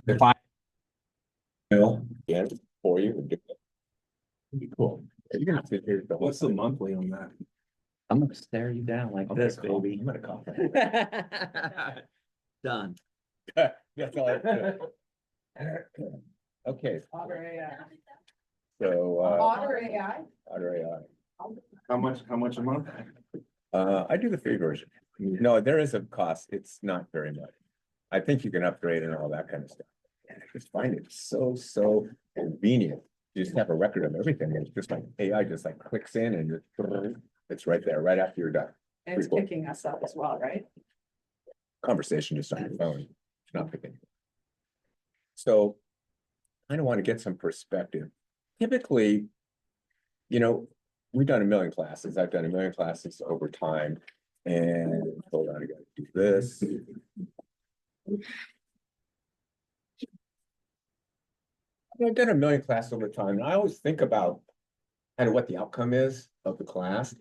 If I will again for you and do it. Cool. You're gonna sit here the whole What's the time. monthly on that? I'm gonna stare you down like this, baby. I'm gonna call. Done. That's all I have to do. Okay, Otter AI. so Otter AI. Otter AI. How much a month? I do the free version. No, there is a cost. It's not very much. I think you can upgrade and all that kind of stuff. And I just find it so convenient. You just have a record of everything. It's just like AI just like clicks in and it's right there, right after you're done. And it's picking us up as well, right? Conversation just on your phone. It's not picking. So I don't want to get some perspective. Typically, you know, we've done a million classes. I've done a million classes over time. And hold on, I gotta do this. I've done a million classes over time, and I always think about kind of what the outcome is of the class.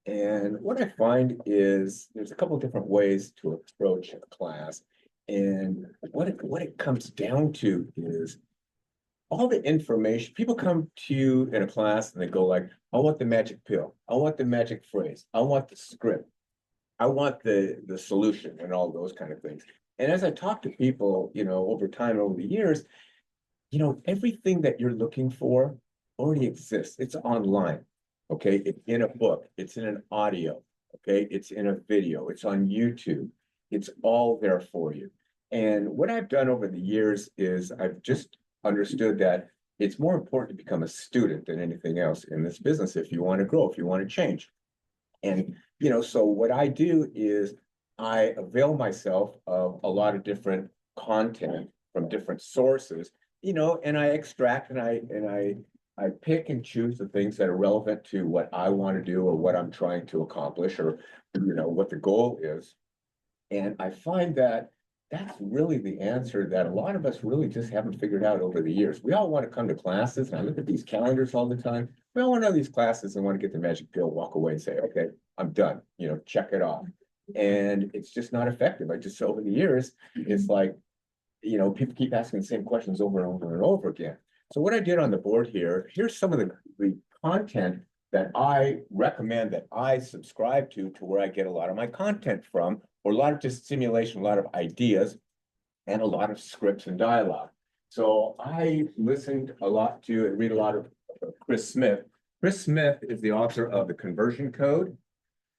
And what I find is there's a couple of different ways to approach a class. And what it comes down to is all the information. People come to you in a class and they go like, I want the magic pill. I want the magic phrase. I want the script. I want the solution and all those kind of things. And as I talk to people, over time, over the years, everything that you're looking for already exists. It's online. Okay. It's in a book. It's in an audio. Okay. It's in a video. It's on YouTube. It's all there for you. And what I've done over the years is I've just understood that it's more important to become a student than anything else in this business if you want to grow, if you want to change. And, so what I do is I avail myself of a lot of different content from different sources, and I extract and I pick and choose the things that are relevant to what I want to do or what I'm trying to accomplish or, what the goal is. And I find that that's really the answer that a lot of us really just haven't figured out over the years. We all want to come to classes, and I look at these calendars all the time. We all want to know these classes and want to get the magic pill, walk away and say, okay, I'm done, check it off. And it's just not effective. Over the years, it's like, people keep asking the same questions over and over and over again. So what I did on the board here, here's some of the content that I recommend that I subscribe to where I get a lot of my content from, or a lot of just simulation, a lot of ideas, and a lot of scripts and dialogue. So I listened a lot to and read a lot of Chris Smith. Chris Smith is the author of The Conversion Code.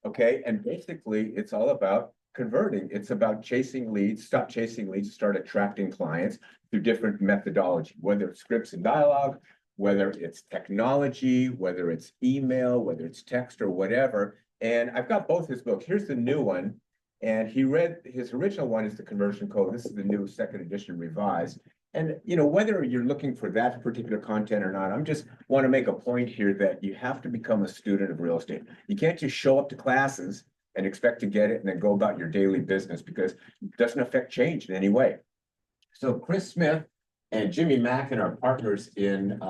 Okay, and basically it's all about converting. It's about chasing leads, stop chasing leads, start attracting clients through different methodology, whether it's scripts and dialogue, whether it's technology, whether it's email, whether it's text or whatever. And I've got both his books. Here's the new one. And he read his original one is The Conversion Code. This is the new second edition revised. And, whether you're looking for that particular content or not, I'm just want to make a point here that you have to become a student of real estate. You can't just show up to classes and expect to get it and then go about your daily business because it doesn't affect change in any way. So Chris Smith and Jimmy Mackin are partners in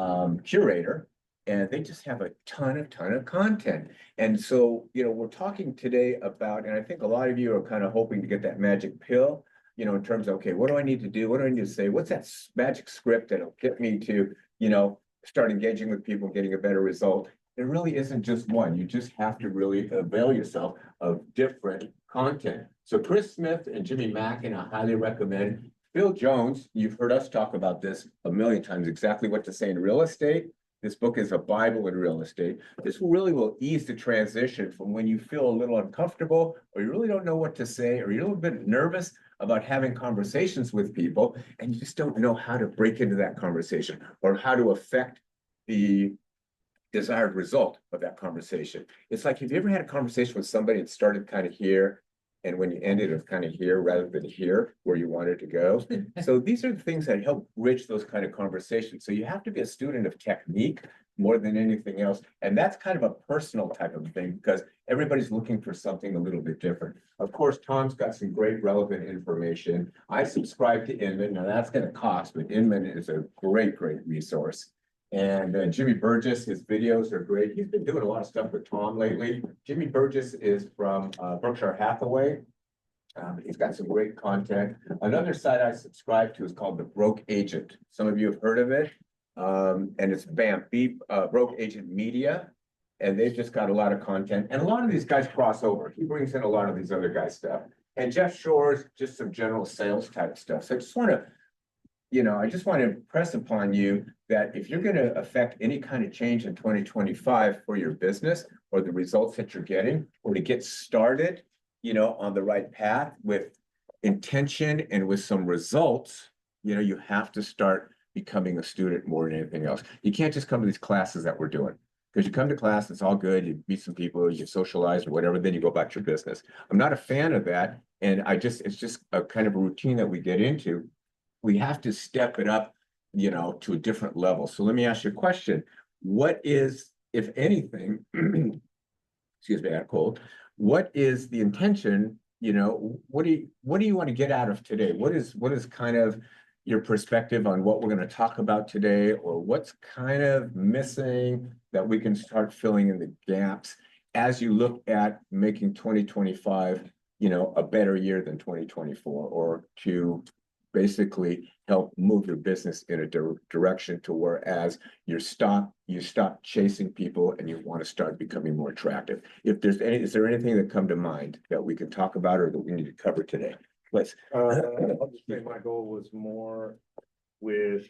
Curator, and they just have a ton of content. And so, we're talking today about, and I think a lot of you are kind of hoping to get that magic pill, in terms of, okay, what do I need to do? What do I need to say? What's that magic script that'll get me to, start engaging with people, getting a better result? There really isn't just one. You just have to really avail yourself of different content. So Chris Smith and Jimmy Mackin, I highly recommend. Phil Jones, you've heard us talk about this a million times, exactly what to say in real estate. This book is a Bible in real estate. This really will ease the transition from when you feel a little uncomfortable or you really don't know what to say or you're a little bit nervous about having conversations with people and you just don't know how to break into that conversation or how to affect the desired result of that conversation. It's like, have you ever had a conversation with somebody and started kind of here and when you ended it was kind of here rather than here where you wanted to go? So these are the things that help bridge those kind of conversations. So you have to be a student of technique more than anything else. And that's kind of a personal type of thing because everybody's looking for something a little bit different. Of course, Tom's got some great relevant information. I subscribe to Inman. Now that's going to cost, but Inman is a great resource. And Jimmy Burgess, his videos are great. He's been doing a lot of stuff with Tom lately. Jimmy Burgess is from Berkshire Hathaway. He's got some great content. Another site I subscribe to is called The Broke Agent. Some of you have heard of it. And it's Broke Agent Media. And they've just got a lot of content. And a lot of these guys cross over. He brings in a lot of these other guys' stuff. And Jeff Shore's just some general sales type stuff. So I just want to impress upon you that if you're going to affect any kind of change in 2025 for your business or the results that you're getting, or to get started, on the right path with intention and with some results, you have to start becoming a student more than anything else. You can't just come to these classes that we're doing. Because you come to class, it's all good, you meet some people, you socialize or whatever, then you go about your business. I'm not a fan of that. And it's just a kind of a routine that we get into. We have to step it up, to a different level. So let me ask you a question. What is, if anything, excuse me, I got a cold. What is the intention? What do you want to get out of today? What is kind of your perspective on what we're going to talk about today, or what's kind of missing that we can start filling in the gaps as you look at making 2025, a better year than 2024, or to basically help move your business in a direction to whereas you stop chasing people and you want to start becoming more attractive. Is there anything that come to mind that we can talk about or that we need to cover today? Let's. I'll just say my goal was more with,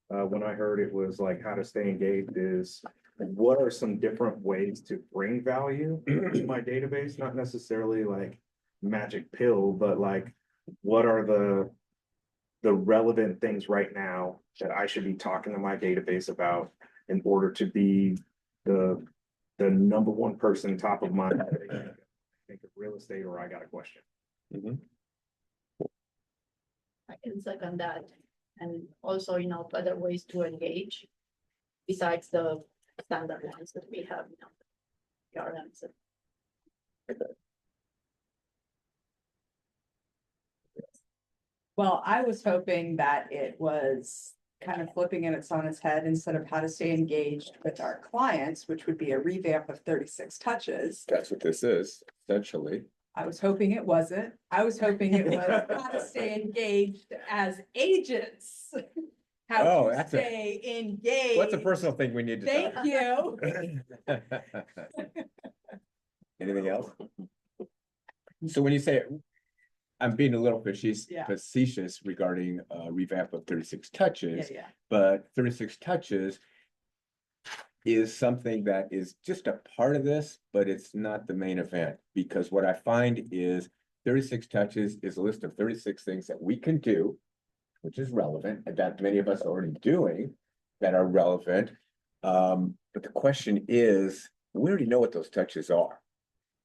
when I heard it was like how to stay engaged is what are some different ways to bring value to my database? Not necessarily like magic pill, but like what are the relevant things right now that I should be talking to my database about in order to be the number one person top of mind. Think of real estate, or I got a question. I can second that. And also, other ways to engage besides the standard ones that we have, PRMs. Well, I was hoping that it was kind of flipping it on its head instead of how to stay engaged with our clients, which would be a revamp of 36 touches. That's what this is, essentially. I was hoping it wasn't. I was hoping it was how to stay engaged as agents. How to stay engaged. What's a personal thing we need to Thank talk you. Anything else? So when you say, I'm being a little facetious regarding revamp of 36 touches, but 36 touches is something that is just a part of this, but it's not the main event, because what I find is 36 touches is a list of 36 things that we can do, which is relevant, and that many of us are already doing that are relevant. But the question is, we already know what those touches are.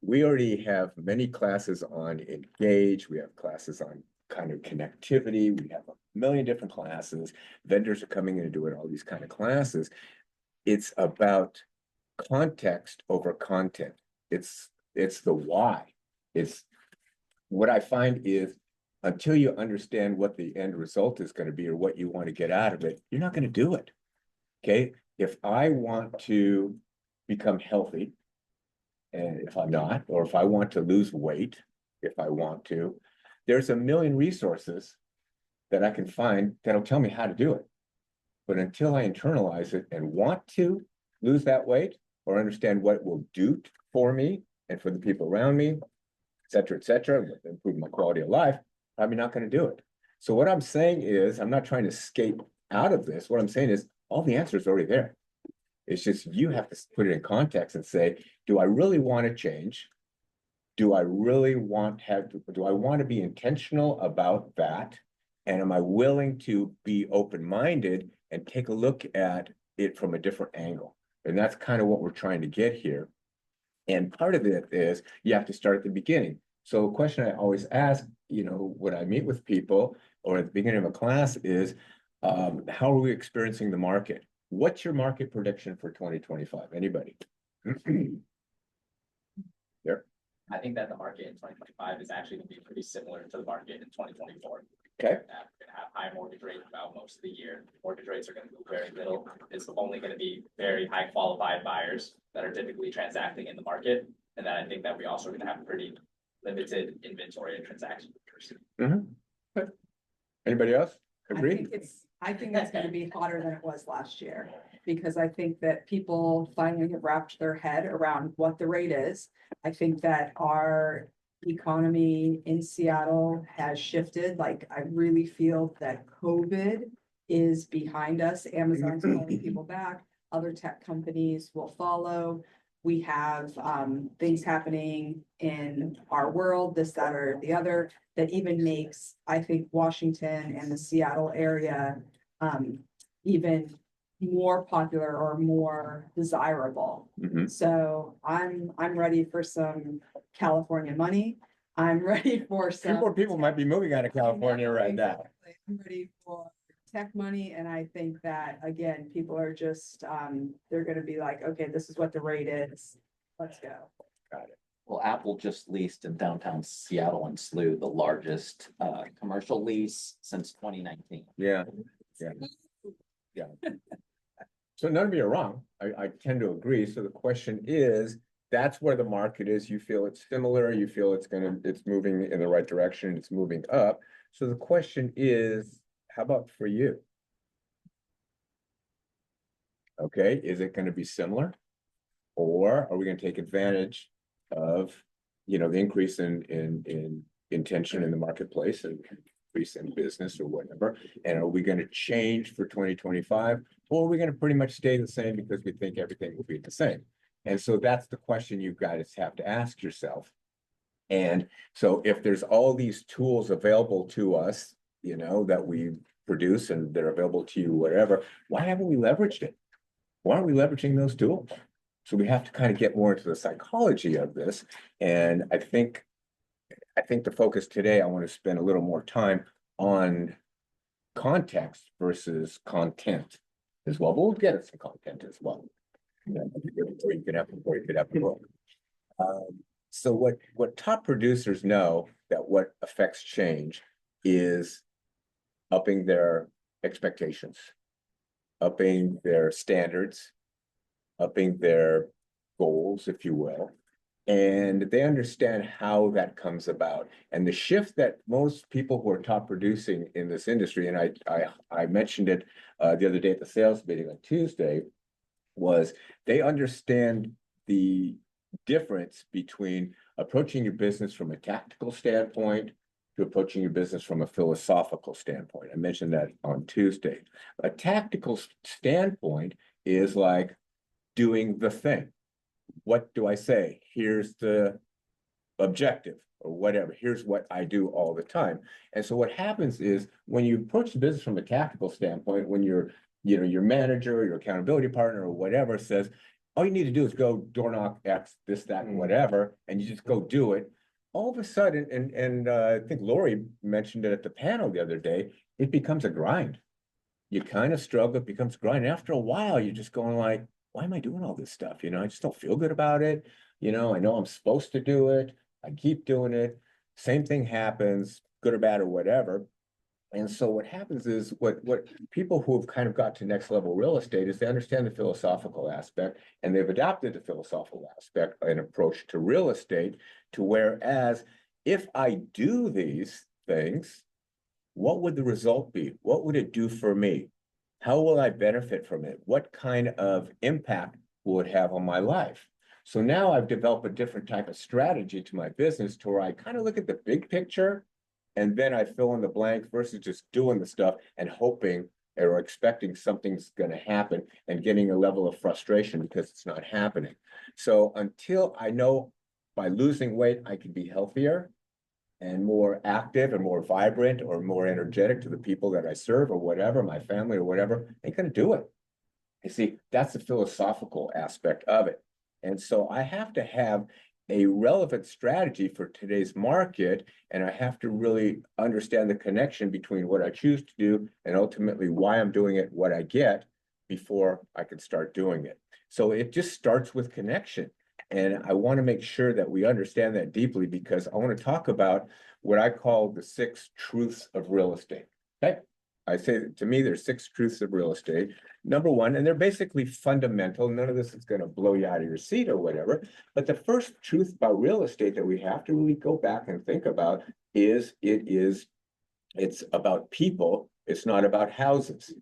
We already have many classes on engage. We have classes on kind of connectivity. We have a million different classes. Vendors are coming in and doing all these kind of classes. It's about context over content. It's the why. It's what I find is until you understand what the end result is going to be or what you want to get out of it, you're not going to do it. Okay. If I want to become healthy, and if I'm not, or if I want to lose weight, if I want to, there's a million resources that I can find that'll tell me how to do it. But until I internalize it and want to lose that weight or understand what it will do for me and for the people around me, et cetera, improve my quality of life, I'm not going to do it. So what I'm saying is, I'm not trying to escape out of this. What I'm saying is all the answers are already there. It's just you have to put it in context and say, do I really want to change? Do I really want to be intentional about that? And am I willing to be open-minded and take a look at it from a different angle? And that's kind of what we're trying to get here. And part of it is you have to start at the beginning. So a question I always ask, when I meet with people or at the beginning of a class is, how are we experiencing the market? What's your market prediction for 2025? Anybody? There. I think that the market in 2025 is actually going to be pretty similar to the market in 2024. Okay. We're going to have high mortgage rates about most of the year. Mortgage rates are going to move very little. It's only going to be very high qualified buyers that are typically transacting in the market. And then I think that we also are going to have pretty limited inventory and transaction. Anybody else I agree? think it's gonna be hotter than it was last year. Because I think that people finally have wrapped their head around what the rate is. I think that our economy in Seattle has shifted. Like, I really feel that COVID is behind us. Amazon's calling people back. Other tech companies will follow. We have things happening in our world, this, that, or the other, that even makes, I think, Washington and the Seattle area even more popular or more desirable. Mhm. So I'm ready for some California money. I'm ready for A few some. more people might be moving out of California right now. Exactly. I'm ready for tech money, and I think that, again, people are just, they're gonna be like, okay, this is what the rate is. Let's go. Well, Apple just leased in downtown Seattle and SLU the largest commercial lease since 2019. Yeah. So none of you are wrong. I tend to agree. So the question is, that's where the market is. You feel it's similar, you feel it's moving in the right direction, it's moving up. So the question is, how about for you? Okay, is it gonna be similar? Or are we gonna take advantage of, the increase in tension in the marketplace and increase in business or whatever? And are we gonna change for 2025? Or are we gonna pretty much stay the same because we think everything will be the same? And so that's the question you guys have to ask yourself. And so if there's all these tools available to us, that we produce and they're available to you, whatever, why haven't we leveraged it? Why aren't we leveraging those tools? So we have to kind of get more into the psychology of this. And I think the focus today, I want to spend a little more time on context versus content as well, but we'll get at some content as well. Before you could have the book. So what top producers know that what affects change is upping their expectations, upping their standards, upping their goals, if you will. And they understand how that comes about. And the shift that most people who are top producing in this industry, and I mentioned it the other day at the sales meeting on Tuesday, was they understand the difference between approaching your business from a tactical standpoint to approaching your business from a philosophical standpoint. I mentioned that on Tuesday. A tactical standpoint is like doing the thing. What do I say? Here's the objective or whatever. Here's what I do all the time. And so what happens is when you approach the business from a tactical standpoint, when your manager, your accountability partner or whatever says, all you need to do is go door knock X, this, that, and whatever, and you just go do it. All of a sudden, and I think Lori mentioned it at the panel the other day, it becomes a grind. You kind of struggle, it becomes a grind. After a while, you're just going like, why am I doing all this stuff? I just don't feel good about it. I know I'm supposed to do it. I keep doing it. Same thing happens, good or bad or whatever. And so what happens is what people who have kind of got to next level real estate is they understand the philosophical aspect and they've adopted the philosophical aspect and approach to real estate to whereas if I do these things, what would the result be? What would it do for me? How will I benefit from it? What kind of impact will it have on my life? So now I've developed a different type of strategy to my business to where I kind of look at the big picture and then I fill in the blanks versus just doing the stuff and hoping or expecting something's going to happen and getting a level of frustration because it's not happening. So until I know by losing weight, I can be healthier and more active and more vibrant or more energetic to the people that I serve or whatever, my family or whatever, I ain't gonna do it. You see, that's the philosophical aspect of it. And so I have to have a relevant strategy for today's market, and I have to really understand the connection between what I choose to do and ultimately why I'm doing it, what I get before I can start doing it. So it just starts with connection. And I want to make sure that we understand that deeply because I want to talk about what I call the 6 truths of real estate. Okay. I say, to me, there's 6 truths of real estate. Number one, and they're basically fundamental. None of this is going to blow you out of your seat or whatever. But the first truth about real estate that we have to really go back and think about is it's about people. It's not about houses.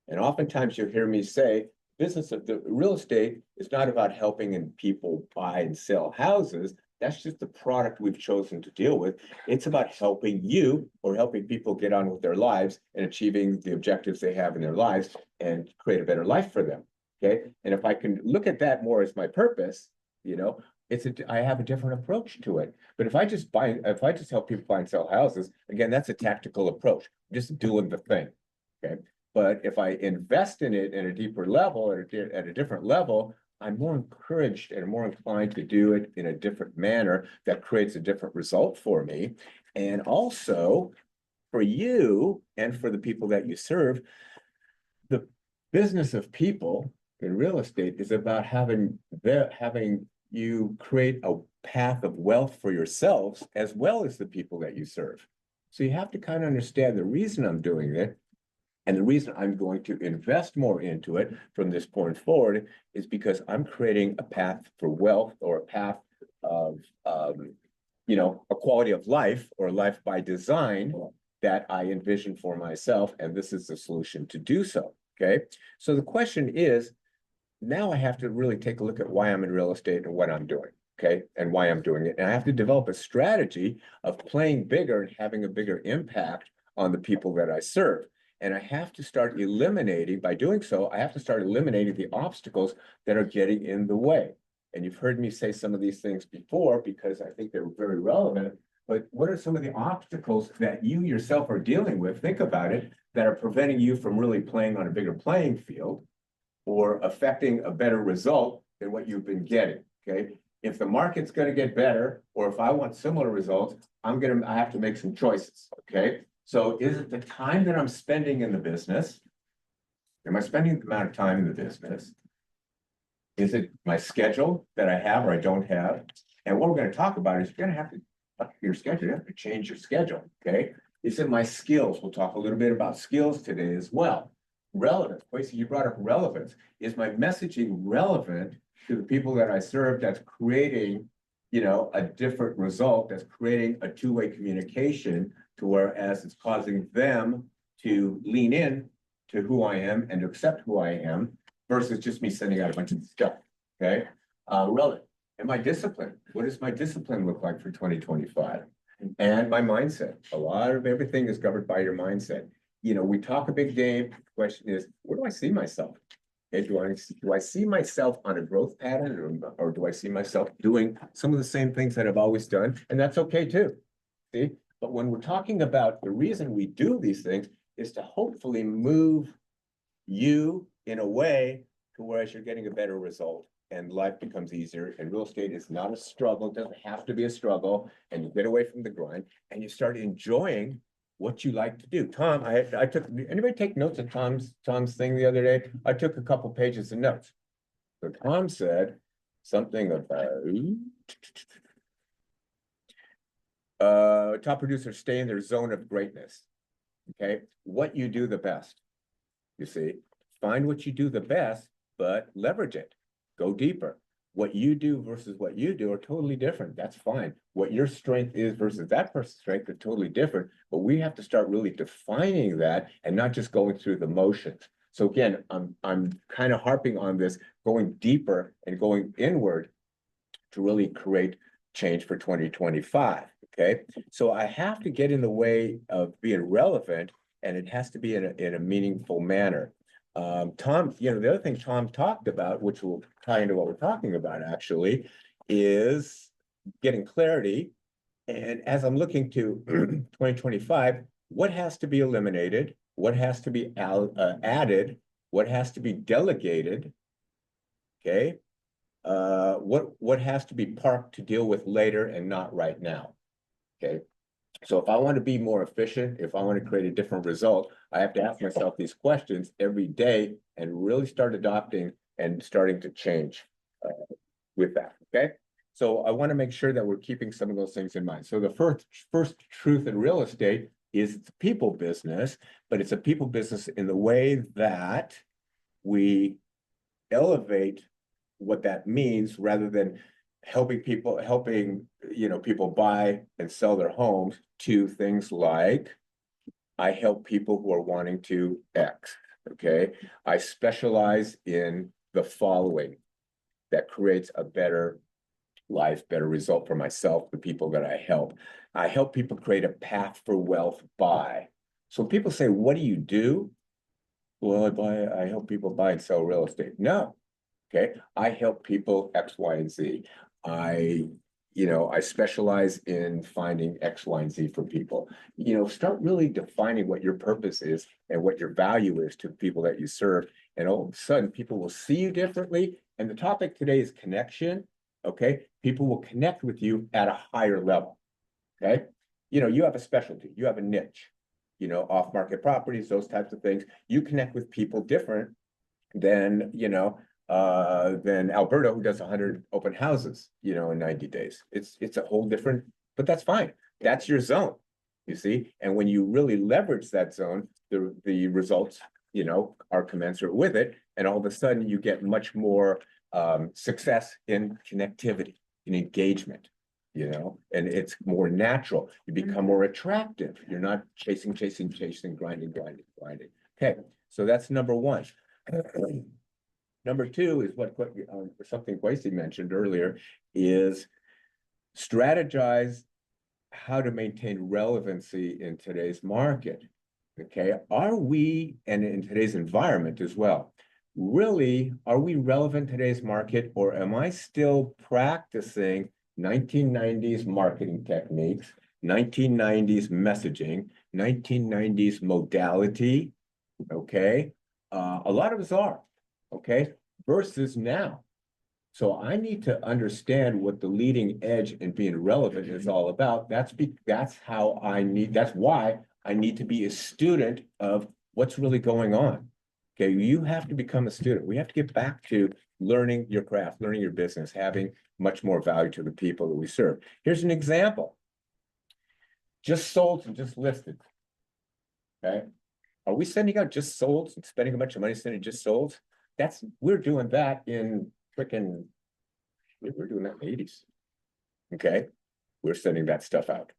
And oftentimes you'll hear me say, business of the real estate is not about helping people buy and sell houses. That's just the product we've chosen to deal with. It's about helping you or helping people get on with their lives and achieving the objectives they have in their lives and create a better life for them. Okay. And if I can look at that more as my purpose, you know, I have a different approach to it. But if I just help people buy and sell houses, again, that's a tactical approach, just doing the thing. Okay. But if I invest in it at a deeper level, at a different level, I'm more encouraged and more inclined to do it in a different manner that creates a different result for me. And also for you and for the people that you serve, the business of people in real estate is about having you create a path of wealth for yourselves as well as the people that you serve. So you have to kind of understand the reason I'm doing it. And the reason I'm going to invest more into it from this point forward is because I'm creating a path for wealth or a path of, a quality of life or life by design that I envision for myself. And this is the solution to do so. Okay. So the question is, now I have to really take a look at why I'm in real estate and what I'm doing. Okay. And why I'm doing it. And I have to develop a strategy of playing bigger and having a bigger impact on the people that I serve. And I have to start eliminating, by doing so, I have to start eliminating the obstacles that are getting in the way. And you've heard me say some of these things before because I think they're very relevant. But what are some of the obstacles that you yourself are dealing with? Think about it, that are preventing you from really playing on a bigger playing field or affecting a better result than what you've been getting. Okay. If the market's going to get better, or if I want similar results, I have to make some choices. Okay. So is it the time that I'm spending in the business? Am I spending the amount of time in the business? Is it my schedule that I have or I don't have? And what we're going to talk about is you're going to have to up your schedule. You have to change your schedule. Okay. Is it my skills? We'll talk a little bit about skills today as well. Relevance. Quasi, you brought up relevance. Is my messaging relevant to the people that I serve that's creating, a different result, that's creating a two-way communication to whereas it's causing them to lean in to who I am and to accept who I am versus just me sending out a bunch of stuff. Okay. Relevant. And my discipline. What does my discipline look like for 2025? And my mindset. A lot of everything is governed by your mindset. We talk a big game. The question is, where do I see myself? Okay, do I see myself on a growth pattern or do I see myself doing some of the same things that I've always done? And that's okay too. See? But when we're talking about the reason we do these things is to hopefully move you in a way to whereas you're getting a better result and life becomes easier and real estate is not a struggle. It doesn't have to be a struggle and you get away from the grind and you start enjoying what you like to do. Tom, I took, anybody take notes of Tom's thing the other day? I took a couple pages of notes. So Tom said something about top producers stay in their zone of greatness. Okay, what you do the best. You see, find what you do the best, but leverage it. Go deeper. What you do versus what you do are totally different. That's fine. What your strength is versus that person's strength are totally different. But we have to start really defining that and not just going through the motions. So again, I'm kind of harping on this, going deeper and going inward to really create change for 2025. Okay, so I have to get in the way of being relevant, and it has to be in a meaningful manner. Tom, the other thing Tom talked about, which will tie into what we're talking about actually, is getting clarity. And as I'm looking to 2025, what has to be eliminated? What has to be added? What has to be delegated? Okay. What has to be parked to deal with later and not right now? Okay. So if I want to be more efficient, if I want to create a different result, I have to ask myself these questions every day and really start adopting and starting to change with that. Okay. So I want to make sure that we're keeping some of those things in mind. So the first truth in real estate is it's a people business, but it's a people business in the way that we elevate what that means rather than helping people, people buy and sell their homes to things like I help people who are wanting to X, okay? I specialize in the following that creates a better life, better result for myself, the people that I help. I help people create a path for wealth by. So when people say, what do you do? Well, I help people buy and sell real estate. No, okay. I help people X, Y, and Z. I specialize in finding X, Y, and Z for people. Start really defining what your purpose is and what your value is to the people that you serve. And all of a sudden, people will see you differently. And the topic today is connection. Okay. People will connect with you at a higher level. Okay. You have a specialty, you have a niche, off-market properties, those types of things. You connect with people different than, than Alberto, who does 100 open houses, in 90 days. It's a whole different, but that's fine. That's your zone, you see? And when you really leverage that zone, the results, are commensurate with it. And all of a sudden you get much more success in connectivity, in engagement, and it's more natural. You become more attractive. You're not chasing, grinding. Okay, so that's number one. Number two is something Kwesi mentioned earlier is strategize how to maintain relevancy in today's market. Okay, are we, and in today's environment as well, really, are we relevant in today's market, or am I still practicing 1990s marketing techniques, 1990s messaging, 1990s modality? Okay, a lot of us are, okay, versus now. So I need to understand what the leading edge and being relevant is all about. That's why I need to be a student of what's really going on. Okay, you have to become a student. We have to get back to learning your craft, learning your business, having much more value to the people that we serve. Here's an example. Just sold and just listed. Okay, are we sending out just sold and spending a bunch of money sending just sold? We're doing that in freaking, we're doing that in the 80s. Okay, we're sending that stuff out.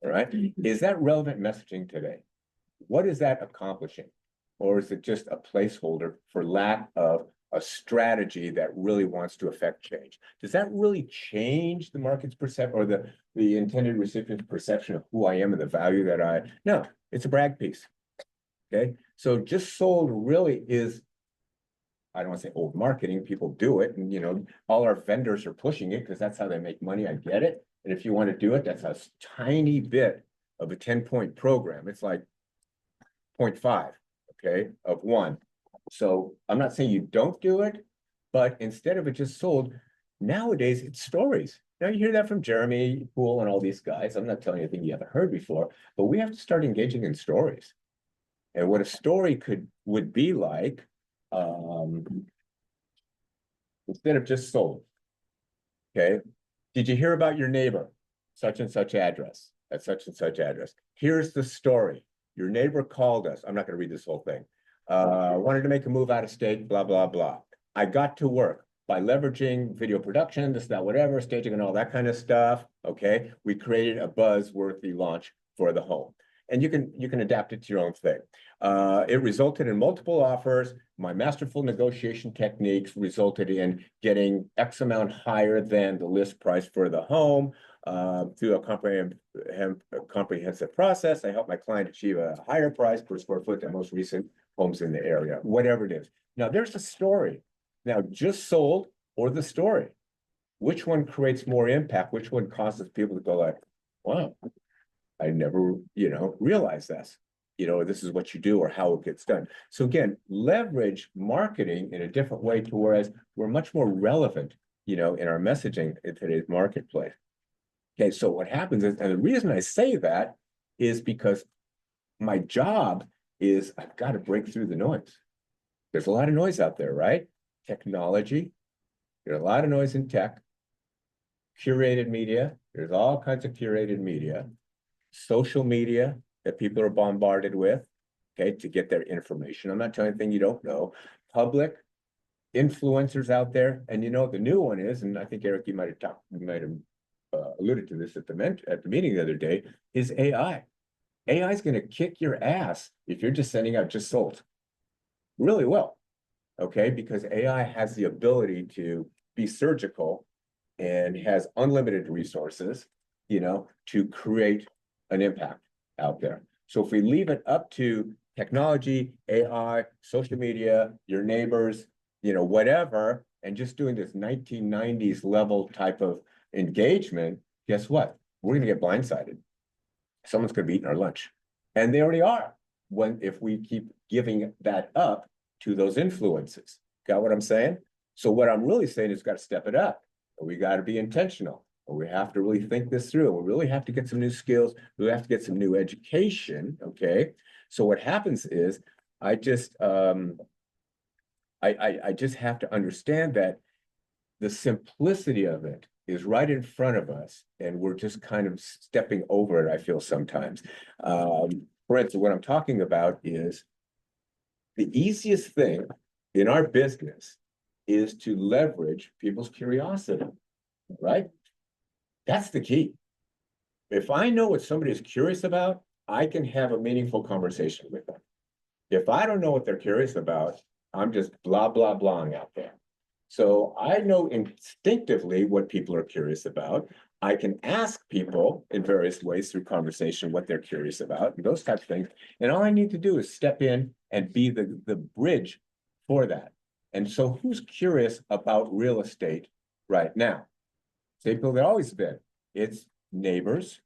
All right, is that relevant messaging today? What is that accomplishing? Or is it just a placeholder for lack of a strategy that really wants to affect change? Does that really change the market's perception or the intended recipient's perception of who I am and the value that no, it's a brag piece. Okay, so just sold really is, I don't want to say old marketing, people do it, and all our vendors are pushing it because that's how they make money. I get it. And if you want to do it, that's a tiny bit of a 10-point program. It's like 0.5, okay, of 1. So I'm not saying you don't do it, but instead of it just sold, nowadays it's stories. Now you hear that from Jeremy Poole and all these guys. I'm not telling you anything you haven't heard before, but we have to start engaging in stories. And what a story would be like, instead of just sold. Okay, did you hear about your neighbor, such and such address, at such and such address? Here's the story. Your neighbor called us. I'm not going to read this whole thing. Wanted to make a move out of state, blah, blah, blah. I got to work by leveraging video production, this, that, whatever, staging and all that kind of stuff. Okay, we created a buzz-worthy launch for the home. And you can adapt it to your own thing. It resulted in multiple offers. My masterful negotiation techniques resulted in getting X amount higher than the list price for the home. Through a comprehensive process, I help my client achieve a higher price per square foot than most recent homes in the area, whatever it is. Now, there's a story. Now, just sold or the story. Which one creates more impact? Which one causes people to go like, wow, I never, realized this, this is what you do or how it gets done. So again, leverage marketing in a different way to whereas we're much more relevant, in our messaging in today's marketplace. Okay, so what happens is, and the reason I say that is because my job is I've got to break through the noise. There's a lot of noise out there, right? Technology, there's a lot of noise in tech, curated media, there's all kinds of curated media. Social media, that people are bombarded with, okay, to get their information. I'm not telling you anything you don't know. Public influencers out there, and you know, the new one is, and I think Eric, you might have alluded to this at the meeting the other day, is AI. AI is going to kick your ass if you're just sending out just sold. Really well, okay, because AI has the ability to be surgical and has unlimited resources, you know, to create an impact out there. So if we leave it up to technology, AI, social media, your neighbors, you know, whatever, and just doing this 1990s level type of engagement, guess what? We're going to get blindsided. Someone's going to be eating our lunch. And they already are, if we keep giving that up to those influences. Got what I'm saying? So what I'm really saying is got to step it up. We got to be intentional. We have to really think this through. We really have to get some new skills. We have to get some new education. Okay. So what happens is I just have to understand that the simplicity of it is right in front of us, and we're just kind of stepping over it, I feel sometimes. For instance, what I'm talking about is the easiest thing in our business is to leverage people's curiosity, right? That's the key. If I know what somebody is curious about, I can have a meaningful conversation with them. If I don't know what they're curious about, I'm just blah, blah, blahing out there. So I know instinctively what people are curious about. I can ask people in various ways through conversation what they're curious about, and those types of things. And all I need to do is step in and be the bridge for that. And so who's curious about real estate right now? Same people that always been. It's neighbors,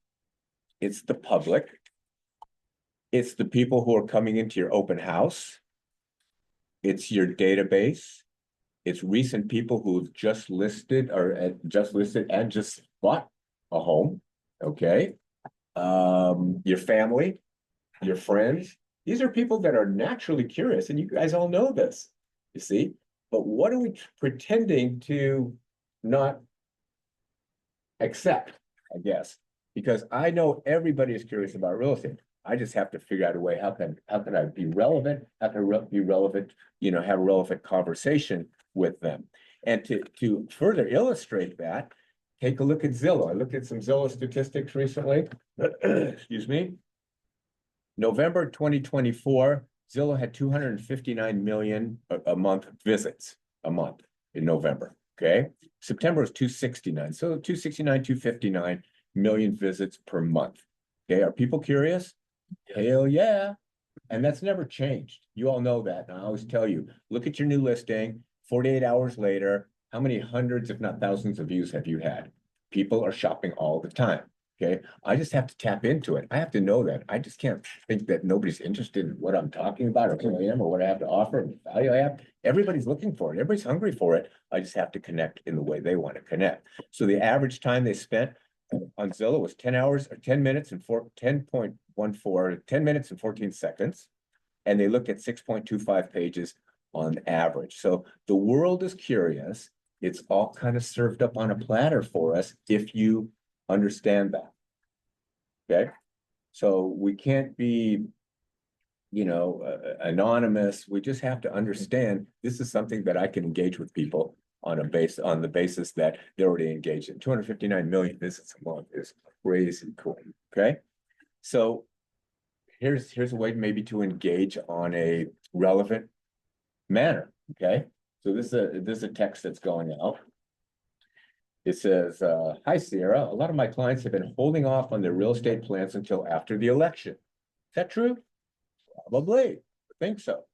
it's the public, it's the people who are coming into your open house, it's your database, it's recent people who've just listed and just bought a home, okay? Your family, your friends. These are people that are naturally curious, and you guys all know this, you see? But what are we pretending to not accept, I guess? Because I know everybody is curious about real estate. I just have to figure out a way, how can I be relevant? How can I be relevant, you know, have a relevant conversation with them? And to further illustrate that, take a look at Zillow. I looked at some Zillow statistics recently. Excuse me. November 2024, Zillow had 259 million a month visits a month in November. Okay. September was 269. So 269, 259 million visits per month. Okay. Are people curious? Hell yeah. And that's never changed. You all know that. And I always tell you, look at your new listing, 48 hours later, how many hundreds, if not thousands of views have you had? People are shopping all the time. Okay. I just have to tap into it. I have to know that. I just can't think that nobody's interested in what I'm talking about or who I am or what I have to offer and the value I have. Everybody's looking for it. Everybody's hungry for it. I just have to connect in the way they want to connect. So the average time they spent on Zillow was 10 hours or 10 minutes and 10 minutes and 14 seconds. And they looked at 6.25 pages on average. So the world is curious. It's all kind of served up on a platter for us if you understand that. Okay. So we can't be, you know, anonymous. We just have to understand this is something that I can engage with people on the basis that they're already engaged in. 259 million visits a month is crazy cool. Okay. So here's a way maybe to engage on a relevant manner. Okay. So this is a text that's going out. It says, hi, Sierra. A lot of my clients have been holding off on their real estate plans until after the election. Is that true? Probably. I think so.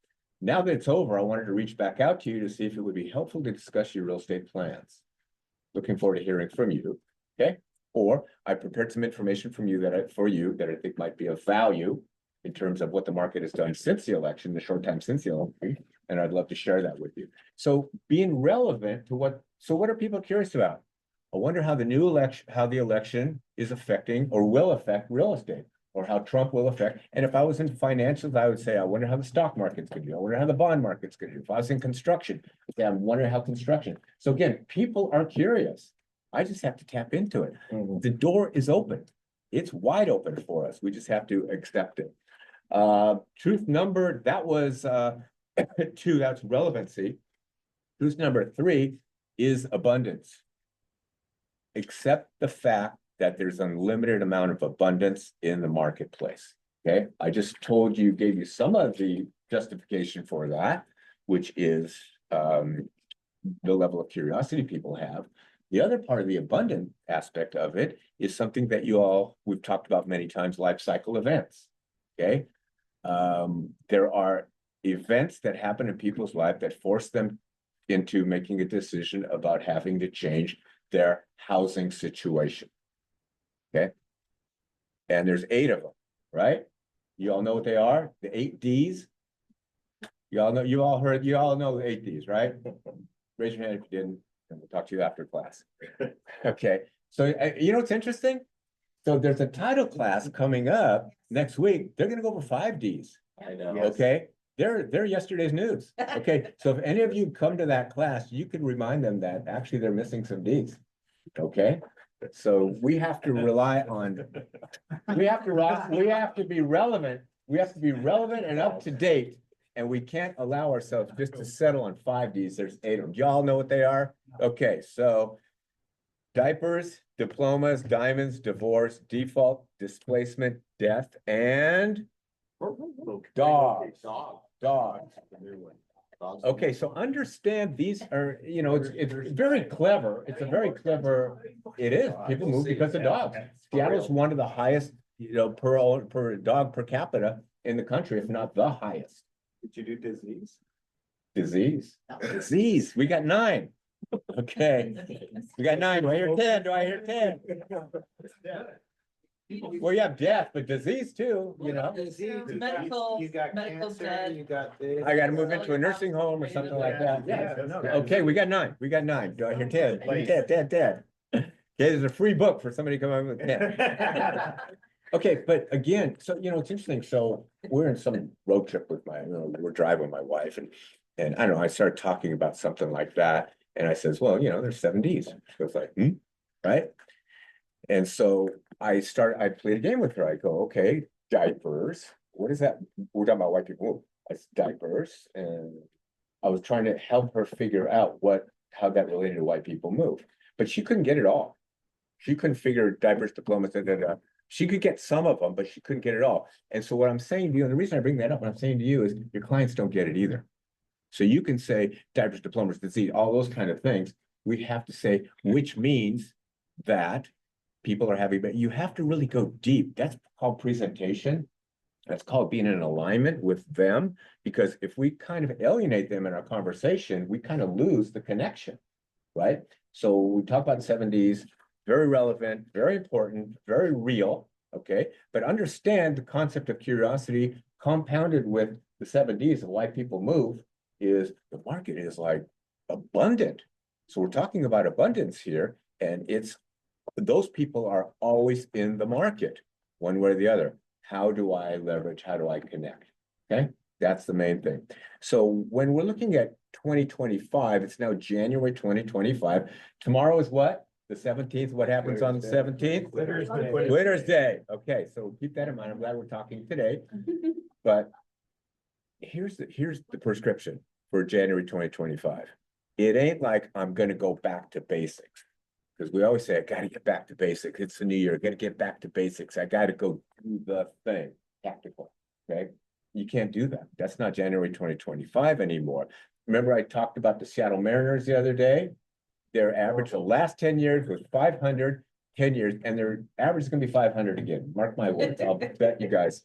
Now that it's over, I wanted to reach back out to you to see if it would be helpful to discuss your real estate plans. Looking forward to hearing from you. Okay. Or I prepared some information for you that I think might be of value in terms of what the market has done since the election, the short time since the election, and I'd love to share that with you. So being relevant to what are people curious about? I wonder how the election is affecting or will affect real estate, or how Trump will affect. And if I was in financials, I would say, I wonder how the stock market's going to do. I wonder how the bond market's going to do. If I was in construction, I wonder how construction. So again, people are curious. I just have to tap into it. The door is open. it's wide open for us. We just have to accept it. Truth number, that was, 2, that's relevancy. Truth number 3 is abundance. Accept the fact that there's unlimited amount of abundance in the marketplace. Okay, I just told you, gave you some of the justification for that, which is the level of curiosity people have. The other part of the abundant aspect of it is something that we've talked about many times, life cycle events. Okay, there are events that happen in people's life that force them into making a decision about having to change their housing situation. Okay, and there's 8 of them, right? You all know what they are? The 8 Ds. You all know the 8 Ds, right? Raise your hand if you didn't, and we'll talk to you after class. Okay, so you know what's interesting? So there's a title class coming up next week. They're gonna go over 5 Ds. I know. Okay, they're yesterday's news. Okay, so if any of you come to that class, you can remind them that actually they're missing some Ds. Okay, so we have to rely on, we have to be relevant. We have to be relevant and up to date. And we can't allow ourselves just to settle on 5 Ds. There's 8 of them. Do y'all know what they are? Okay, so diapers, diplomas, diamonds, divorce, default, displacement, death, and dogs. Dogs. Okay, so understand these are, it's very clever. It's a very clever, it is. People move because of dogs. Seattle's one of the highest, per dog per capita in the country, if not the highest. Did you do disease? Disease. We got 9. Okay, we got 9. Do I hear 10? Do I hear 10? Well, you have death, but disease too, Medical- You got medical cancer, debt. you got this. I gotta move into a nursing home or something like that. Yeah. Okay, we got 9. We got 9. Do I hear 10? I hear 10. Okay, there's a free book for somebody to come up with 10. Okay, but again, so it's interesting. So we're in some road trip with we're driving with my wife, and I don't know, I started talking about something like that. And I says, well, there's 7 Ds. She goes like, right? And so I played a game with her. I go, okay, diapers. What is that? We're talking about white people. Diapers. And I was trying to help her figure out how that related to white people move. But she couldn't get it all. She couldn't figure diapers, diplomas, She could get some of them, but she couldn't get it all. And so what I'm saying to you, and the reason I bring that up, what I'm saying to you is your clients don't get it either. So you can say diapers, diplomas, disease, all those kind of things. We have to say, which means that people are having, but you have to really go deep. That's called presentation. That's called being in alignment with them, because if we kind of alienate them in our conversation, we kind of lose the connection, right? So we talk about 7 Ds, very relevant, very important, very real, okay? But understand the concept of curiosity compounded with the 7 Ds of why people move is the market is like abundant. So we're talking about abundance here, and those people are always in the market, one way or the other. How do I leverage? How do I connect? Okay, that's the main thing. So when we're looking at 2025, it's now January 2025. Tomorrow is what? The 17th. What happens on the 17th? Glitters Day. Okay, so keep that in mind. I'm glad we're talking today. But here's the prescription for January 2025. It ain't like I'm going to go back to basics. Because we always say, I got to get back to basics. It's the new year. I got to get back to basics. I got to go do the thing. Tactical. Okay. You can't do that. That's not January 2025 anymore. Remember, I talked about the Seattle Mariners the other day. Their average the last 10 years was 500, 10 years, and their average is going to be 500 again. Mark my words. I'll bet you guys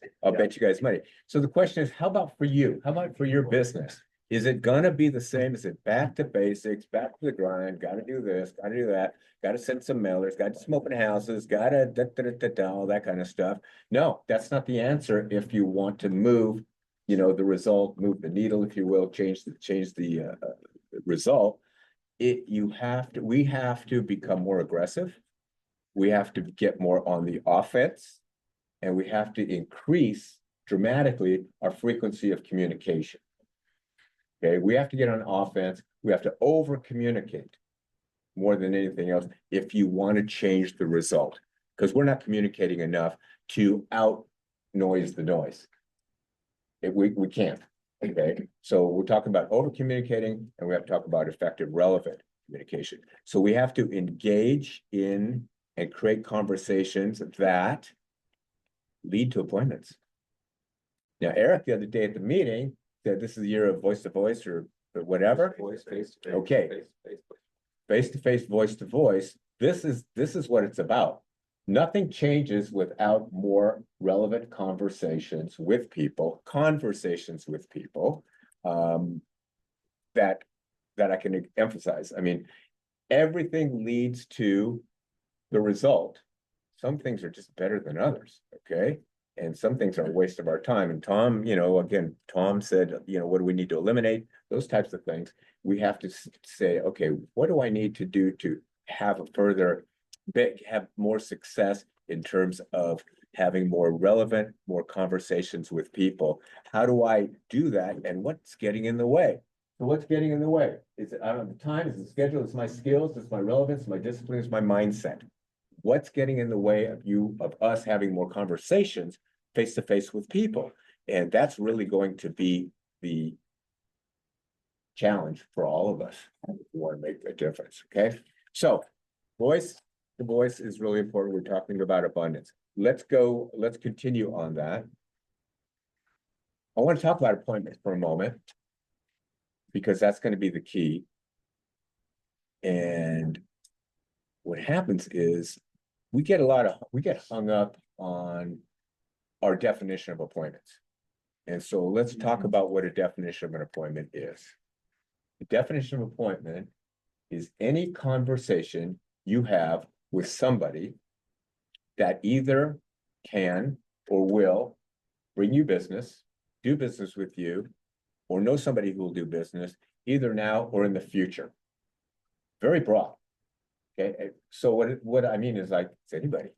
money. So the question is, how about for you? How about for your business? Is it gonna be the same? Is it back to basics, back to the grind? Got to do this, got to do that, got to send some mailers, got to some open houses, got to all that kind of stuff. No, that's not the answer. If you want to move, the result, move the needle, if you will, change the result. We have to become more aggressive. We have to get more on the offense, and we have to increase dramatically our frequency of communication. Okay, we have to get on offense. We have to over communicate more than anything else if you want to change the result. because we're not communicating enough to out noise the noise. We can't, okay? So we're talking about over communicating, and we have to talk about effective, relevant communication. So we have to engage in and create conversations that lead to appointments. Now, Eric, the other day at the meeting, said this is the year of voice to voice or whatever. Voice, face to face. Okay. Face to face, voice to voice. This is what it's about. Nothing changes without more relevant conversations with people, that I can emphasize. I mean, everything leads to the result. Some things are just better than others, okay? And some things are a waste of our time. And Tom, again, Tom said, what do we need to eliminate? Those types of things. We have to say, okay, what do I need to do to have have more success in terms of having more relevant, more conversations with people? How do I do that? And what's getting in the way? So what's getting in the way? Is it, I don't have the time, is the schedule, is my skills, is my relevance, my discipline, is my mindset? What's getting in the way of us having more conversations face to face with people? And that's really going to be the challenge for all of us if we want to make a difference. Okay. So the voice is really important. We're talking about abundance. Let's continue on that. I want to talk about appointments for a moment, because that's going to be the key. And what happens is we get hung up on our definition of appointments. And so let's talk about what a definition of an appointment is. The definition of appointment is any conversation you have with somebody that either can or will bring you business, do business with you, or know somebody who will do business either now or in the future. Very broad. Okay, so what I mean is, like, it's anybody,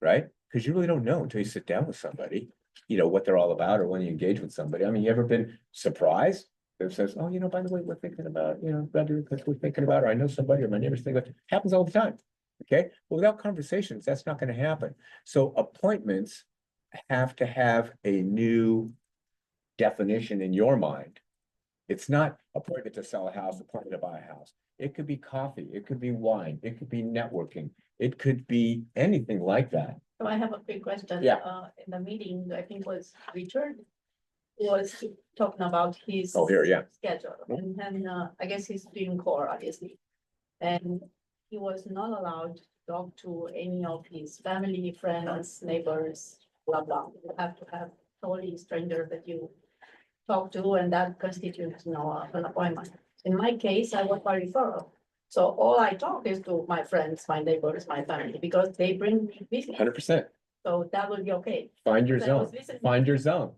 right? Because you really don't know until you sit down with somebody, what they're all about, or when you engage with somebody. I mean, you ever been surprised that says, oh, by the way, we're thinking about, brother, because we're thinking about, or I know somebody, or my neighbor's thinking about it. Happens all the time. Okay, well, without conversations, that's not going to happen. So appointments have to have a new definition in your mind. It's not appointment to sell a house, appointment to buy a house. It could be coffee, it could be wine, it could be networking, it could be anything like that. So I have a quick question. Yeah. In the meeting, I think was Richard was talking about his. Oh, here, yeah. Schedule, and then, I guess he's doing core, obviously. And he was not allowed to talk to any of his family, friends, neighbors, blah, blah. You have to have totally stranger that you talk to, and that constitutes, an appointment. In my case, I was by referral. So all I talk is to my friends, my neighbors, my family, because they bring me business. 100%. So that would be okay. Find your So I zone. was listening. Find your zone.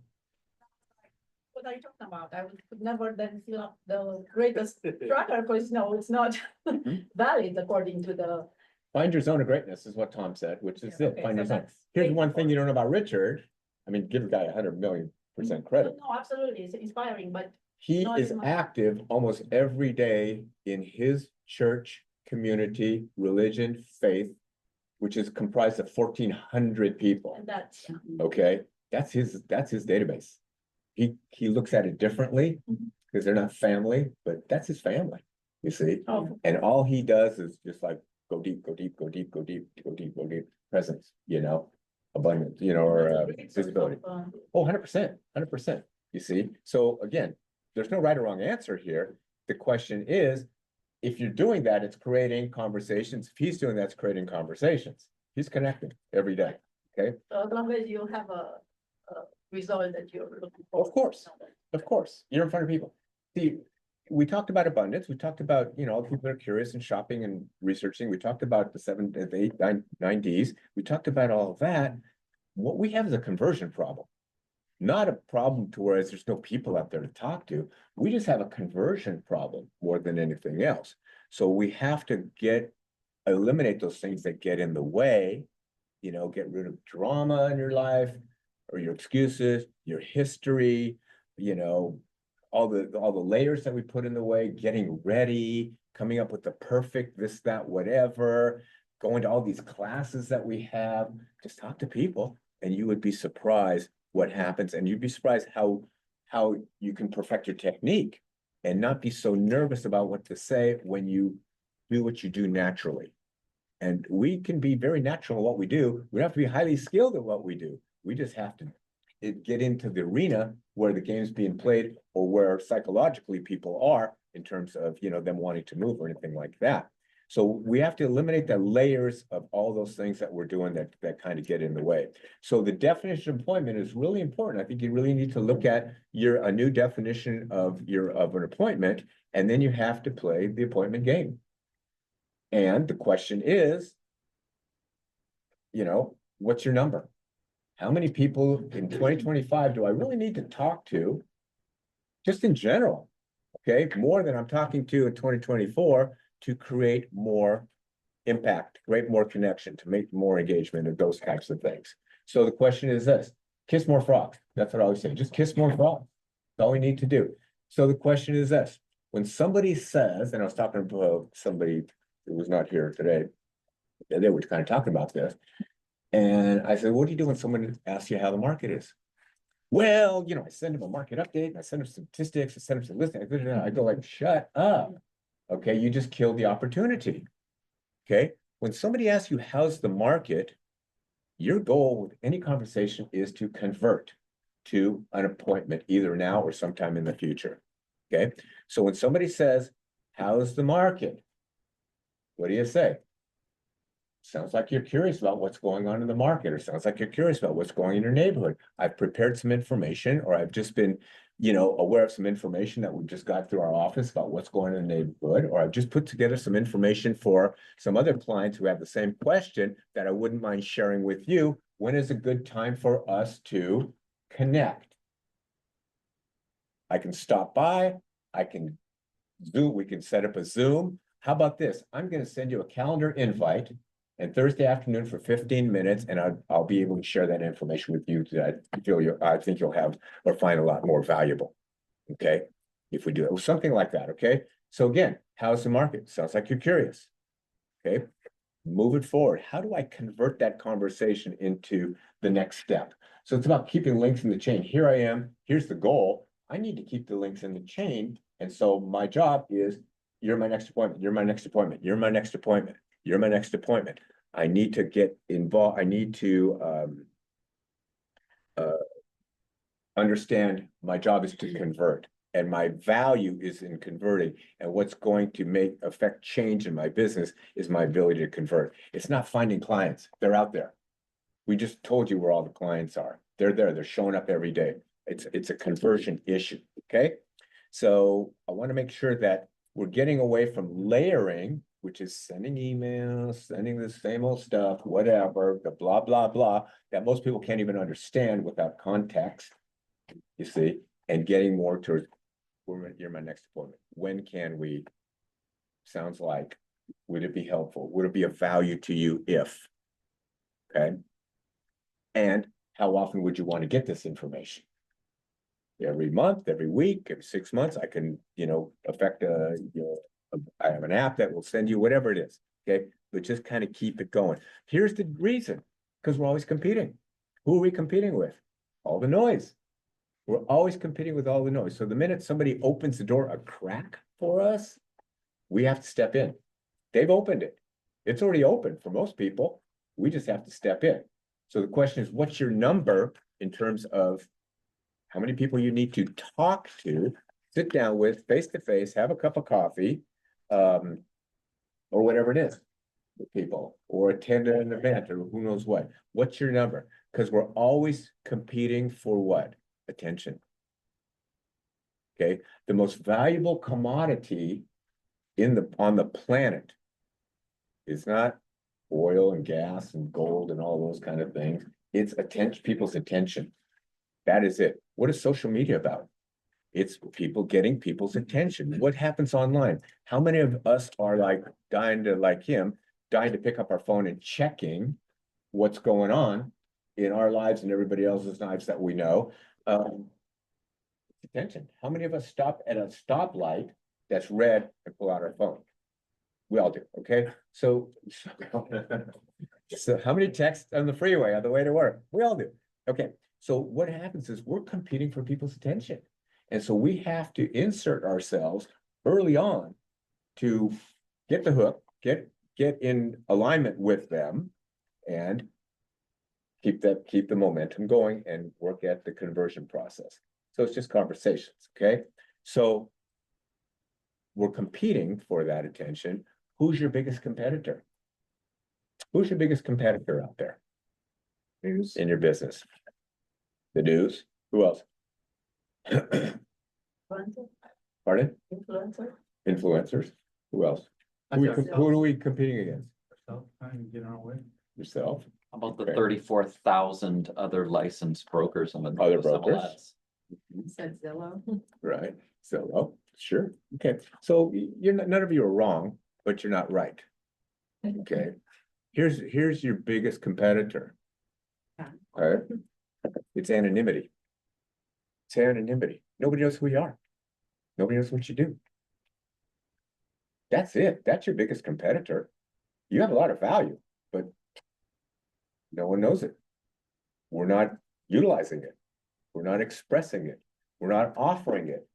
What are you talking about? I could never then fill up the greatest tracker, because it's not Mhm. valid according to the. Find your zone of greatness is what Tom said, which is it. Okay, Find so your zone. that's Here's great one thing for- you don't know about Richard. I mean, give the guy 100,000,000% credit. No, absolutely, it's inspiring, but He No, is it's not. active almost every day in his church, community, religion, faith, which is comprised of 1,400 people. that's, Okay, that's his database. He looks at it differently Mhm. because they're not family, but that's his family, you see? oh, And all he does is just like go deep, go deep, go deep, go deep, go deep, go deep, presence, abundance, or visibility. Oh, 100%, 100%, you see? So again, there's no right or wrong answer here. The question is, if you're doing that, it's creating conversations. If he's doing that, it's creating conversations. He's connecting every day, okay? So as long as you have a result that you're looking for. Of course. Of course, you're in front of people. See, we talked about abundance. We talked about, all the people that are curious and shopping and researching. We talked about the 7, the 8, 9 Ds. We talked about all of that. What we have is a conversion problem. Not a problem to where there's no people out there to talk to. We just have a conversion problem more than anything else. So we have to eliminate those things that get in the way, get rid of drama in your life or your excuses, your history, all the layers that we put in the way, getting ready, coming up with the perfect this, that, whatever, going to all these classes that we have, just talk to people and you would be surprised what happens, and you'd be surprised how you can perfect your technique and not be so nervous about what to say when you do what you do naturally. And we can be very natural in what we do. We don't have to be highly skilled at what we do. We just have to get into the arena where the game's being played, or where psychologically people are in terms of, you know, them wanting to move or anything like that. So we have to eliminate the layers of all those things that we're doing that kind of get in the way. So the definition of appointment is really important. I think you really need to look at a new definition of an appointment, and then you have to play the appointment game. And the question is, you know, what's your number? How many people in 2025 do I really need to talk to? Just in general, okay, more than I'm talking to in 2024 to create more impact, create more connection, to make more engagement, and those types of things. So the question is this: kiss more frogs. That's what I always say. Just kiss more frogs. That's all we need to do. So the question is this: when somebody says, and I was talking to somebody who was not here today, they were kind of talking about this. And I said, what do you do when someone asks you how the market is? Well, you know, I send them a market update, and I send them statistics, I send them some listing. I go like, shut up. Okay, you just killed the opportunity. Okay, when somebody asks you how's the market, your goal with any conversation is to convert to an appointment either now or sometime in the future. Okay, so when somebody says, how's the market? What do you say? Sounds like you're curious about what's going on in the market, or sounds like you're curious about what's going on in your neighborhood. I've prepared some information, or I've just been, you know, aware of some information that we just got through our office about what's going on in the neighborhood, or I've just put together some information for some other clients who have the same question that I wouldn't mind sharing with you. When is a good time for us to connect? I can stop by, I can Zoom, we can set up a Zoom. How about this? I'm going to send you a calendar invite and Thursday afternoon for 15 minutes, and I'll be able to share that information with you that I think you'll have or find a lot more valuable. Okay, if we do it, something like that. Okay, so again, how's the market? Sounds like you're curious. Okay, move it forward. How do I convert that conversation into the next step? So it's about keeping links in the chain. Here I am. Here's the goal. I need to keep the links in the chain, and so my job is, you're my next appointment. You're my next appointment. You're my next appointment. You're my next appointment. I need to get involved. I need to understand my job is to convert, and my value is in converting. And what's going to affect change in my business is my ability to convert. It's not finding clients. They're out there. We just told you where all the clients are. They're there. They're showing up every day. It's a conversion issue. Okay. So I want to make sure that we're getting away from layering, which is sending emails, sending the same old stuff, whatever, the blah, blah, blah, that most people can't even understand without context, you see, and getting more towards, you're my next appointment. When can we, sounds like, would it be helpful? Would it be of value to you if, okay? And how often would you want to get this information? Every month, every week, every 6 months, I can, you know, I have an app that will send you whatever it is. Okay, but just kind of keep it going. Here's the reason: because we're always competing. Who are we competing with? All the noise. We're always competing with all the noise. So the minute somebody opens the door a crack for us, we have to step in. They've opened it. It's already open for most people. We just have to step in. So the question is, what's your number in terms of how many people you need to talk to, sit down with, face to face, have a cup of coffee, or whatever it is with people, or attend an event, or who knows what. What's your number? Because we're always competing for what? Attention. Okay, the most valuable commodity on the planet is not oil and gas and gold and all those kind of things. It's attention, people's attention. That is it. What is social media about? It's people getting people's attention. What happens online? How many of us are like dying to pick up our phone and checking what's going on in our lives and everybody else's lives that we know? Attention. How many of us stop at a stoplight that's red and pull out our phone? We all do, okay? So. So how many texts on the freeway on the way to work? We all do. Okay, so what happens is we're competing for people's attention. And so we have to insert ourselves early on to get the hook, get in alignment with them and keep the momentum going and work at the conversion process. So it's just conversations, okay? So we're competing for that attention. Who's your biggest competitor? Who's your biggest competitor out there News. in your business? The news? Who else? Influencer, Pardon? influencer. Influencers? Who else? Who are we competing against? Trying to get our way. Yourself? How about the Okay. 34,000 other licensed brokers on the. Other brokers? MLS? Said Zillow. Right. So, oh, sure. Okay. So you're not, none of you are wrong, but you're not right. Okay. Here's your biggest competitor. Yeah. All right. It's anonymity. It's anonymity. Nobody knows who you are. Nobody knows what you do. That's it. That's your biggest competitor. You have a lot of value, but no one knows it. We're not utilizing it. We're not expressing it. We're not offering it.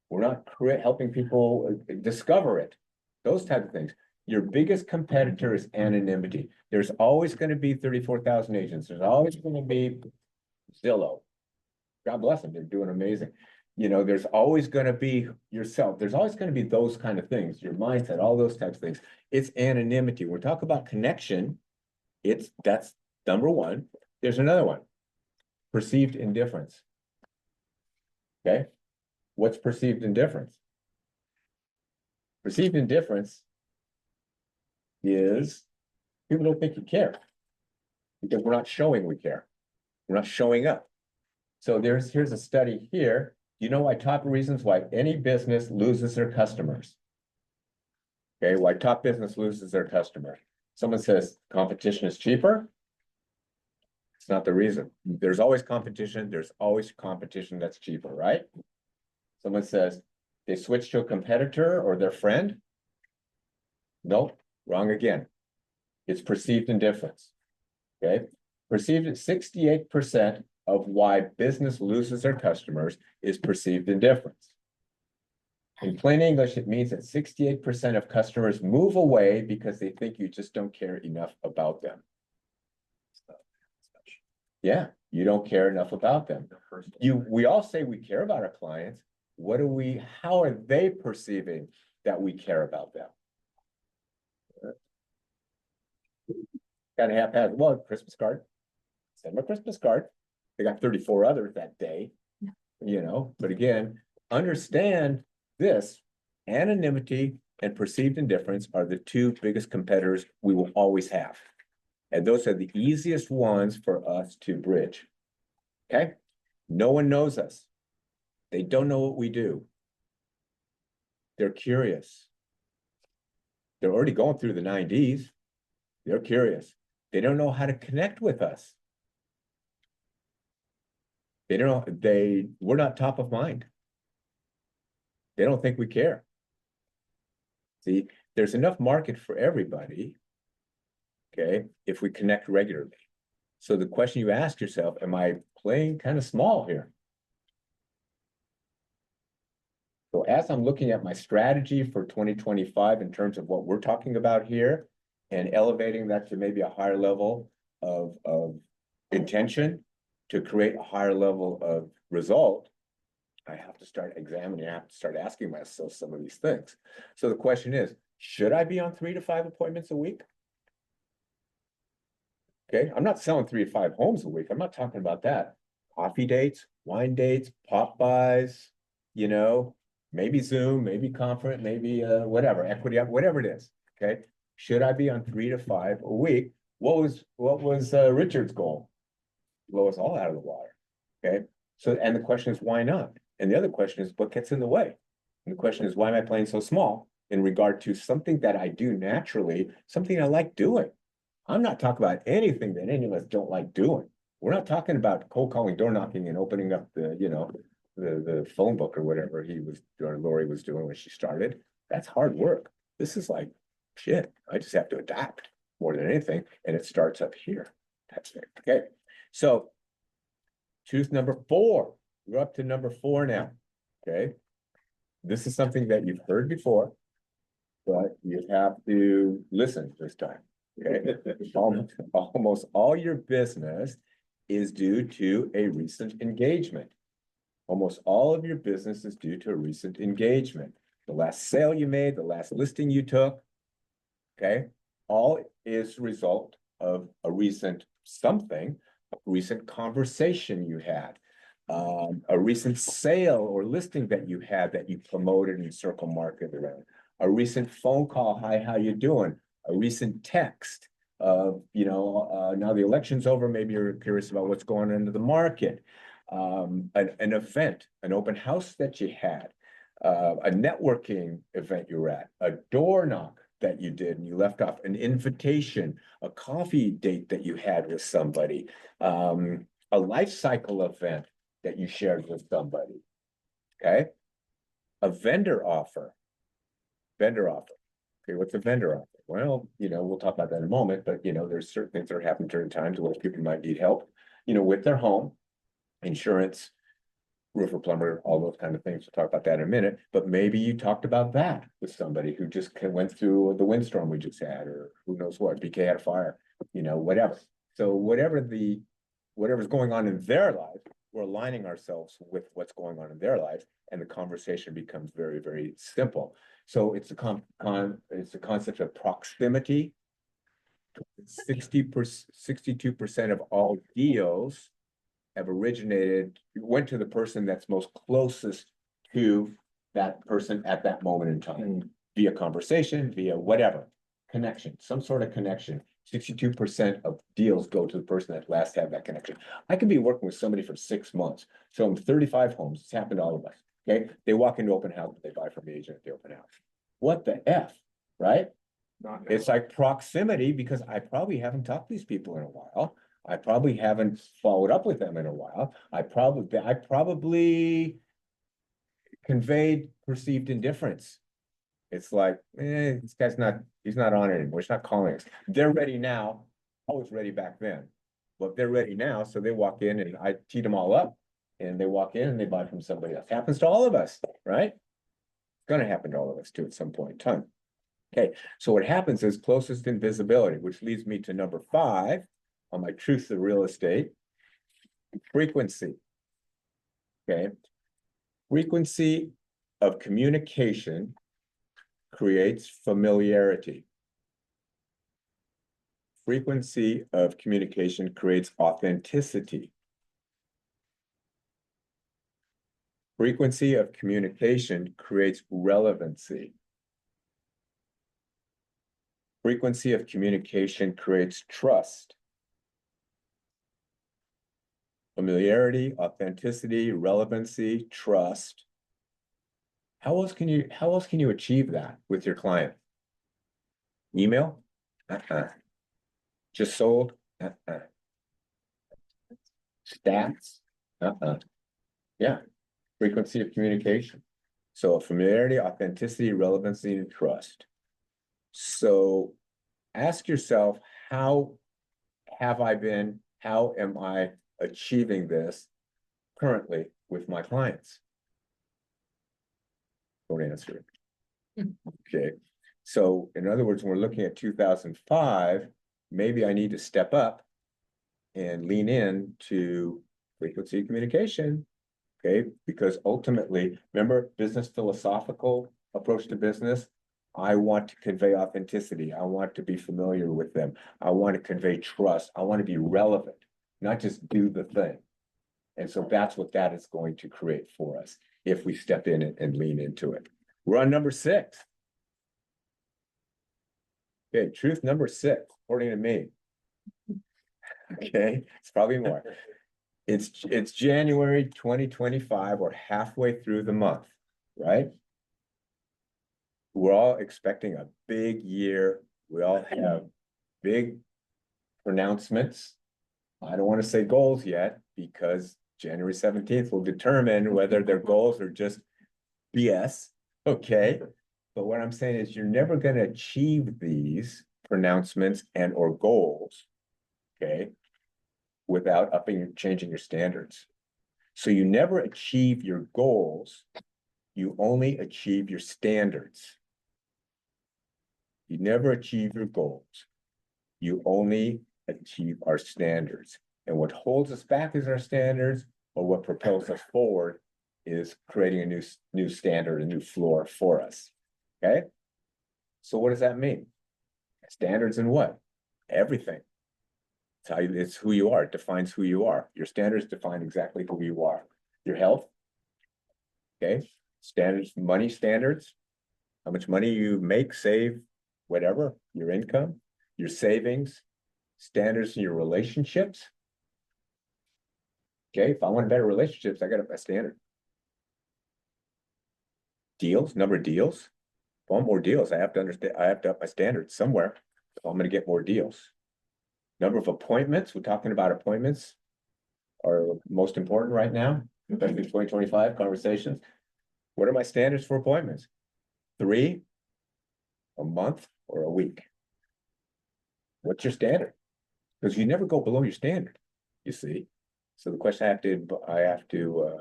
We're not helping people discover it. Those type of things. Your biggest competitor is anonymity. There's always going to be 34,000 agents. There's always going to be Zillow. God bless them. They're doing amazing. You know, there's always going to be yourself. There's always going to be those kind of things, your mindset, all those types of things. It's anonymity. When we talk about connection, that's number one. There's another one, perceived indifference. Okay. What's perceived indifference? Perceived indifference is people don't think you care because we're not showing we care. We're not showing up. So here's a study here. You know why top reasons why any business loses their customers? Okay, why top business loses their customers? Someone says competition is cheaper. It's not the reason. There's always competition. There's always competition that's cheaper, right? Someone says they switch to a competitor or their friend. Nope, wrong again. It's perceived indifference. Okay, perceived at 68% of why business loses their customers is perceived indifference. In plain English, it means that 68% of customers move away because they think you just don't care enough about them. Yeah, you don't care enough about them. We all say we care about our clients. How are they perceiving that we care about them? Kind of haphazard. Well, Christmas card. Send them a Christmas card. They got 34 others that day, you know, but again, understand this: anonymity and perceived indifference are the two biggest competitors we will always have. And those are the easiest ones for us to bridge. Okay? No one knows us. They don't know what we do. They're curious. They're already going through the 90s. They're curious. They don't know how to connect with us. They don't know, we're not top of mind. They don't think we care. See, there's enough market for everybody, okay, if we connect regularly. So the question you ask yourself, am I playing kind of small here? So as I'm looking at my strategy for 2025 in terms of what we're talking about here and elevating that to maybe a higher level of intention to create a higher level of result, I have to start examining, I have to start asking myself some of these things. So the question is, should I be on 3 to 5 appointments a week? Okay, I'm not selling 3 to 5 homes a week. I'm not talking about that. Coffee dates, wine dates, pop buys, you know, maybe Zoom, maybe conference, maybe whatever, equity, whatever it is. Okay, should I be on 3 to 5 a week? What was Richard's goal? Blow us all out of the water. Okay, so and the question is why not? And the other question is what gets in the way? And the question is why am I playing so small in regard to something that I do naturally, something I like doing? I'm not talking about anything that any of us don't like doing. We're not talking about cold calling, door knocking, and opening up the, you know, the phone book or whatever Lori was doing when she started. That's hard work. This is like shit, I just have to adapt more than anything, and it starts up here. That's it, okay? So truth number 4, we're up to number 4 now, okay? This is something that you've heard before, but you have to listen this time, okay? Almost all your business is due to a recent engagement. Almost all of your business is due to a recent engagement. The last sale you made, the last listing you took, okay? All is a result of a recent something, a recent conversation you had, a recent sale or listing that you had that you promoted and circle market around, a recent phone call, hi, how you doing? A recent text, now the election's over, maybe you're curious about what's going on into the market. An event, an open house that you had, a networking event you were at, a door knock that you did and you left off, an invitation, a coffee date that you had with somebody, a life cycle event that you shared with somebody, okay? A vendor offer. Okay, what's a vendor offer? Well, we'll talk about that in a moment, but there's certain things that are happening during times where people might need help, with their home, insurance, roofer, plumber, all those kind of things. We'll talk about that in a minute, but maybe you talked about that with somebody who just went through the windstorm we just had, or who knows what, BK had a fire, whatever. So whatever's going on in their life, we're aligning ourselves with what's going on in their life, and the conversation becomes very, very simple. So it's a concept of proximity. 62% of all deals have went to the person that's most closest to that person at that moment in time, via conversation, via whatever, connection, some sort of connection. 62% of deals go to the person that last had that connection. I could be working with somebody for 6 months, show them 35 homes. It's happened to all of us, okay? They walk into open house, they buy from the agent at the open house. What the F, right? It's like proximity, because I probably haven't talked to these people in a while. I probably haven't followed up with them in a while. I probably conveyed perceived indifference. It's like, this guy's he's not on it anymore. He's not calling us. They're ready now. I was ready back then, but they're ready now. So they walk in and I teed them all up, and they walk in and they buy from somebody else. Happens to all of us, right? It's going to happen to all of us too at some point in time. Okay, so what happens is closest in visibility, which leads me to number 5 on my truth of real estate, frequency. Okay, frequency of communication creates familiarity. Frequency of communication creates authenticity. Frequency of communication creates relevancy. Frequency of communication creates trust. Familiarity, authenticity, relevancy, trust. How else can you achieve that with your client? Email? Just sold? Stats? Yeah, frequency of communication. So familiarity, authenticity, relevancy, and trust. So ask yourself, how am I achieving this currently with my clients? Don't answer it. Okay. So in other words, when we're looking at 2005, maybe I need to step up and lean in to frequency of communication. Okay. Because ultimately, remember, business philosophical approach to business. I want to convey authenticity. I want to be familiar with them. I want to convey trust. I want to be relevant, not just do the thing. And so that's what that is going to create for us if we step in and lean into it. We're on number 6. Okay, truth number 6, according to me. Okay, it's probably more. It's January 2025. We're halfway through the month, right? We're all expecting a big year. We all have big pronouncements. I don't want to say goals yet, because January 17th will determine whether their goals are just BS, okay? But what I'm saying is you're never gonna achieve these pronouncements and or goals, okay? Without changing your standards. So you never achieve your goals, you only achieve your standards. You never achieve your goals. You only achieve our standards. And what holds us back is our standards, or what propels us forward is creating a new standard, a new floor for us. Okay? So what does that mean? Standards in what? Everything. It's who you are. It defines who you are. Your standards define exactly who you are. Your health. Okay? Standards, money standards. How much money you make, save, whatever, your income, your savings, standards in your relationships. Okay, if I want better relationships, I got a standard. Deals, number of deals. If I want more deals, I have to understand, I have to up my standards somewhere if I'm gonna get more deals. Number of appointments, we're talking about appointments are most important right now, especially 2025 conversations. What are my standards for appointments? 3, a month, or a week? What's your standard? Because you never go below your standard, you see. So the question I have to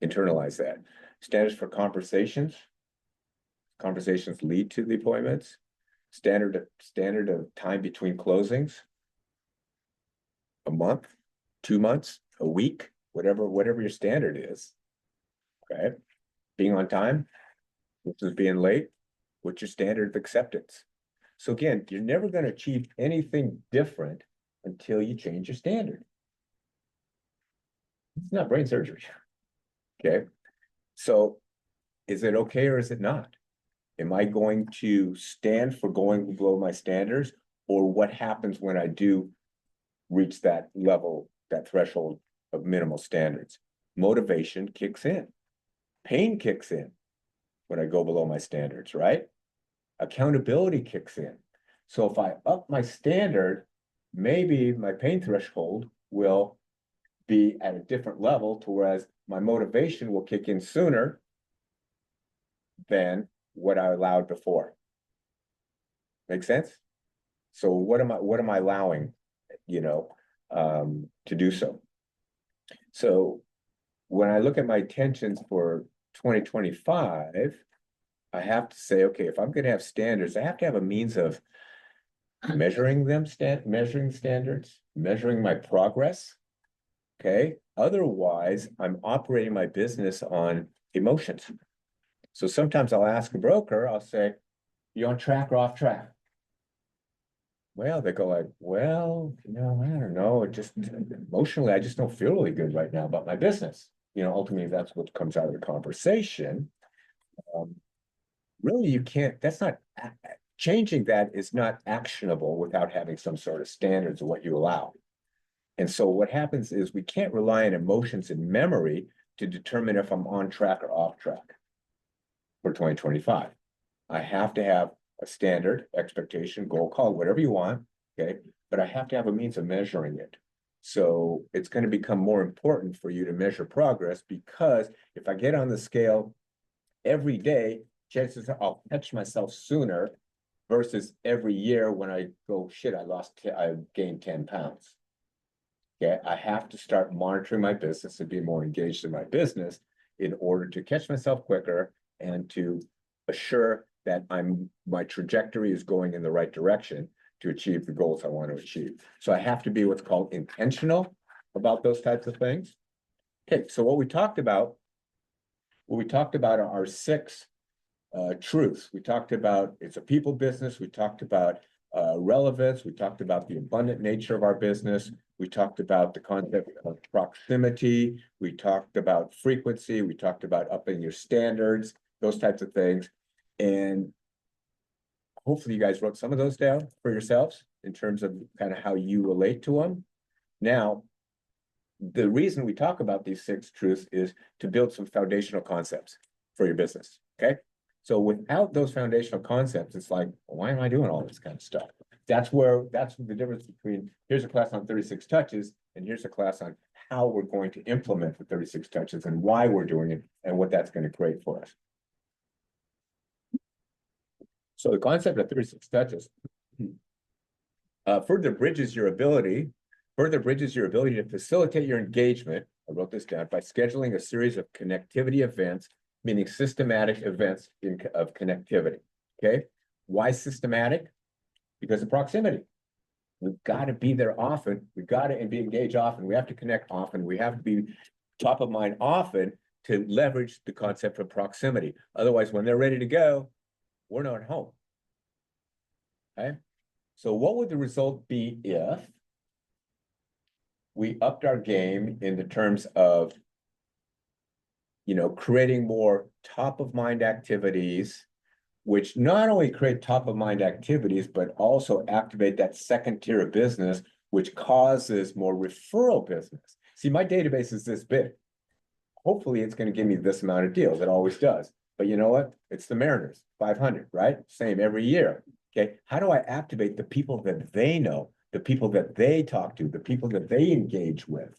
internalize that. Standards for conversations. Conversations lead to the appointments. Standard of time between closings. A month, 2 months, a week, whatever your standard is. Okay. Being on time, which is being late. What's your standard of acceptance? So again, you're never going to achieve anything different until you change your standard. It's not brain surgery. Okay. So is it okay or is it not? Am I going to stand for going below my standards, or what happens when I do reach that level, that threshold of minimal standards? Motivation kicks in. Pain kicks in when I go below my standards, right? Accountability kicks in. So if I up my standard, maybe my pain threshold will be at a different level, to whereas my motivation will kick in sooner than what I allowed before. Make sense? So what am I allowing, to do so? So when I look at my intentions for 2025, I have to say, okay, if I'm going to have standards, I have to have a means of measuring standards, measuring my progress. Okay. Otherwise, I'm operating my business on emotions. So sometimes I'll ask a broker, I'll say, you on track or off track? Well, they go like, well, I don't know. It just emotionally, I just don't feel really good right now about my business. Ultimately, that's what comes out of the conversation. Really, you can't, changing that is not actionable without having some sort of standards of what you allow. And so what happens is we can't rely on emotions and memory to determine if I'm on track or off track for 2025. I have to have a standard, expectation, goal, call it whatever you want, okay? But I have to have a means of measuring it. So it's going to become more important for you to measure progress, because if I get on the scale every day, chances are I'll catch myself sooner versus every year when I go, shit, I gained 10 pounds. Okay, I have to start monitoring my business and be more engaged in my business in order to catch myself quicker and to assure that my trajectory is going in the right direction to achieve the goals I want to achieve. So I have to be what's called intentional about those types of things. Okay, so what we talked about are 6 truths. We talked about it's a people business. We talked about relevance. We talked about the abundant nature of our business. We talked about the concept of proximity. We talked about frequency. We talked about upping your standards, those types of things. And hopefully you guys wrote some of those down for yourselves in terms of kind of how you relate to them. Now, the reason we talk about these 6 truths is to build some foundational concepts for your business, okay? So without those foundational concepts, it's like, why am I doing all this kind of stuff? That's the difference between, here's a class on 36 touches, and here's a class on how we're going to implement the 36 touches and why we're doing it and what that's going to create for us. So the concept of 36 touches further bridges your ability to facilitate your engagement. I wrote this down by scheduling a series of connectivity events, meaning systematic events of connectivity. Okay, why systematic? Because of proximity. We've got to be there often. We've got to be engaged often. We have to connect often. We have to be top of mind often to leverage the concept of proximity. Otherwise, when they're ready to go, we're not home. Okay. So what would the result be if we upped our game in the terms of, creating more top of mind activities, which not only create top of mind activities, but also activate that second tier of business, which causes more referral business. See, my database is this big. Hopefully it's going to give me this amount of deals. It always does. But you know what? It's the Mariners, 500, right? Same every year. Okay. How do I activate the people that they know, the people that they talk to, the people that they engage with?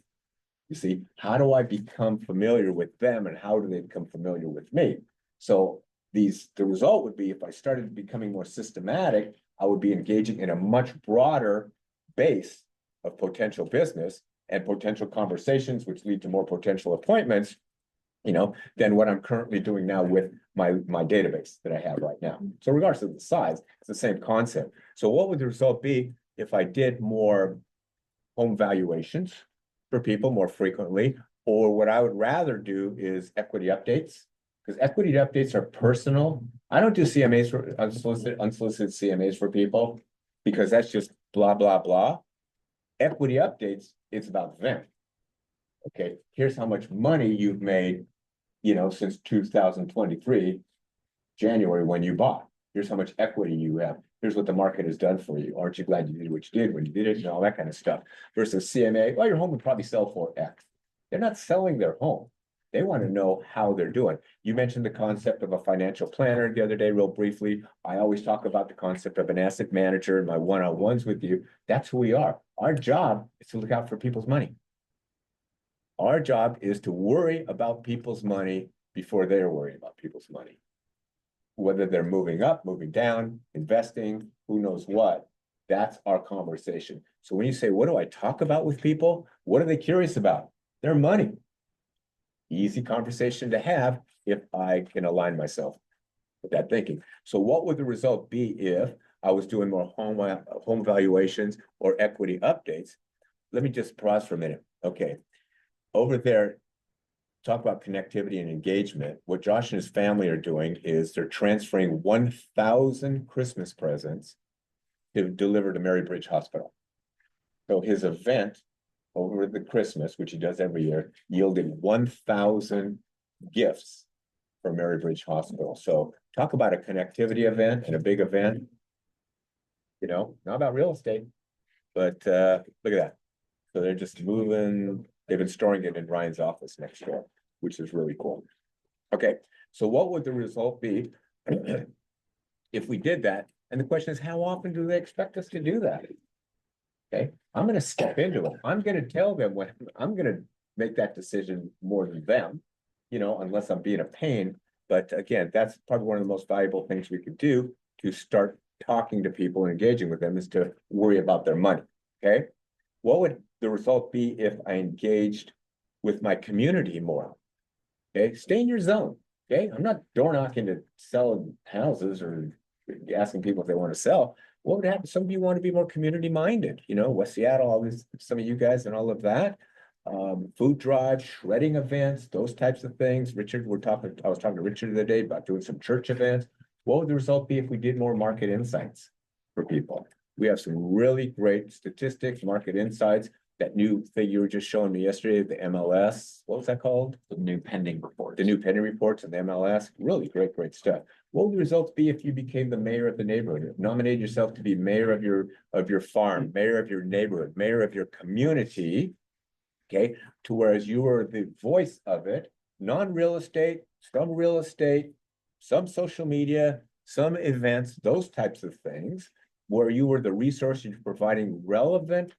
You see, how do I become familiar with them and how do they become familiar with me? So the result would be if I started becoming more systematic, I would be engaging in a much broader base of potential business and potential conversations, which lead to more potential appointments, than what I'm currently doing now with my database that I have right now. So regardless of the size, it's the same concept. So what would the result be if I did more home valuations for people more frequently? Or what I would rather do is equity updates, because equity updates are personal. I don't do CMAs for unsolicited CMAs for people because that's just blah, blah, blah. Equity updates, it's about them. Okay, here's how much money you've made, since 2023, January when you bought. Here's how much equity you have. Here's what the market has done for you. Aren't you glad you did what you did when you did it and all that kind of stuff? Versus CMA, well, your home would probably sell for X. They're not selling their home. They want to know how they're doing. You mentioned the concept of a financial planner the other day, real briefly. I always talk about the concept of an asset manager in my one-on-ones with you. That's who we are. Our job is to look out for people's money. Our job is to worry about people's money before they're worried about people's money. Whether they're moving up, moving down, investing, who knows what, that's our conversation. So when you say, what do I talk about with people? What are they curious about? Their money. Easy conversation to have if I can align myself with that thinking. So what would the result be if I was doing more home valuations or equity updates? Let me just pause for a minute. Okay. Over there, talk about connectivity and engagement. What Josh and his family are doing is they're transferring 1,000 Christmas presents to deliver to Mary Bridge Hospital. So his event over the Christmas, which he does every year, yielded 1,000 gifts for Mary Bridge Hospital. So talk about a connectivity event and a big event. Not about real estate, but look at that. So they're just moving. They've been storing it in Ryan's office next door, which is really cool. Okay, so what would the result be if we did that? And the question is, how often do they expect us to do that? Okay, I'm going to step into it. I'm going to tell them when I'm going to make that decision more than them, unless I'm being a pain. But again, that's probably one of the most valuable things we could do to start talking to people and engaging with them is to worry about their money. Okay, what would the result be if I engaged with my community more? Okay, stay in your zone. Okay, I'm not door knocking to sell houses or asking people if they want to sell. What would happen? Some of you want to be more community minded, West Seattle, all this, some of you guys and all of that. Food drives, shredding events, those types of things. I was talking to Richard the other day about doing some church events. What would the result be if we did more market insights for people? We have some really great statistics, market insights. That new thing you were just showing me yesterday, the MLS, what was that called? The new pending report. The new pending reports and the MLS, really great stuff. What would the results be if you became the mayor of the neighborhood? Nominate yourself to be mayor of your farm, mayor of your neighborhood, mayor of your community, okay? To whereas you were the voice of it, non-real estate, some social media, some events, those types of things, where you were the resource you're providing relevant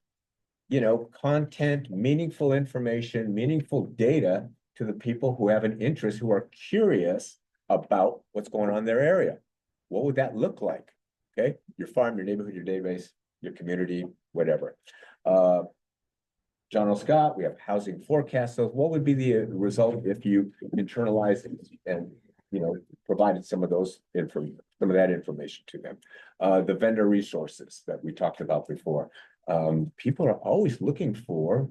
content, meaningful information, meaningful data to the people who have an interest, who are curious about what's going on in their area. What would that look like? Okay, your farm, your neighborhood, your database, your community, whatever. John L. Scott, we have housing forecasts. So what would be the result if you internalized and, you know, provided some of those some of that information to them? The vendor resources that we talked about before. People are always looking for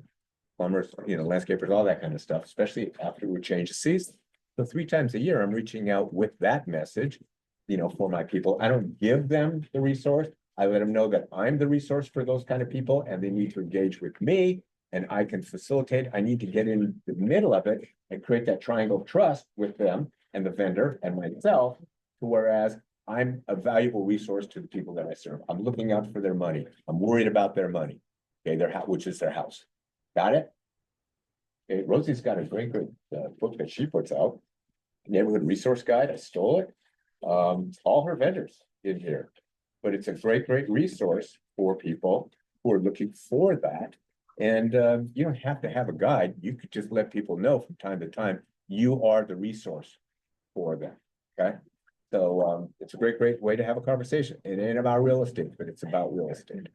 plumbers, you know, landscapers, all that kind of stuff, especially after we change the season. So 3 times a year, I'm reaching out with that message, you know, for my people. I don't give them the resource. I let them know that I'm the resource for those kind of people and they need to engage with me and I can facilitate. I need to get in the middle of it and create that triangle of trust with them and the vendor and myself. Whereas I'm a valuable resource to the people that I serve. I'm looking out for their money. I'm worried about their money. Okay, their house, which is their house. Got it? Okay, Rosie's got a great book that she puts out. Neighborhood Resource Guide. I stole it. All her vendors in here. But it's a great resource for people who are looking for that. And you don't have to have a guide. You could just let people know from time to time, you are the resource for them. Okay. So it's a great way to have a conversation. It ain't about real estate, but it's about real estate.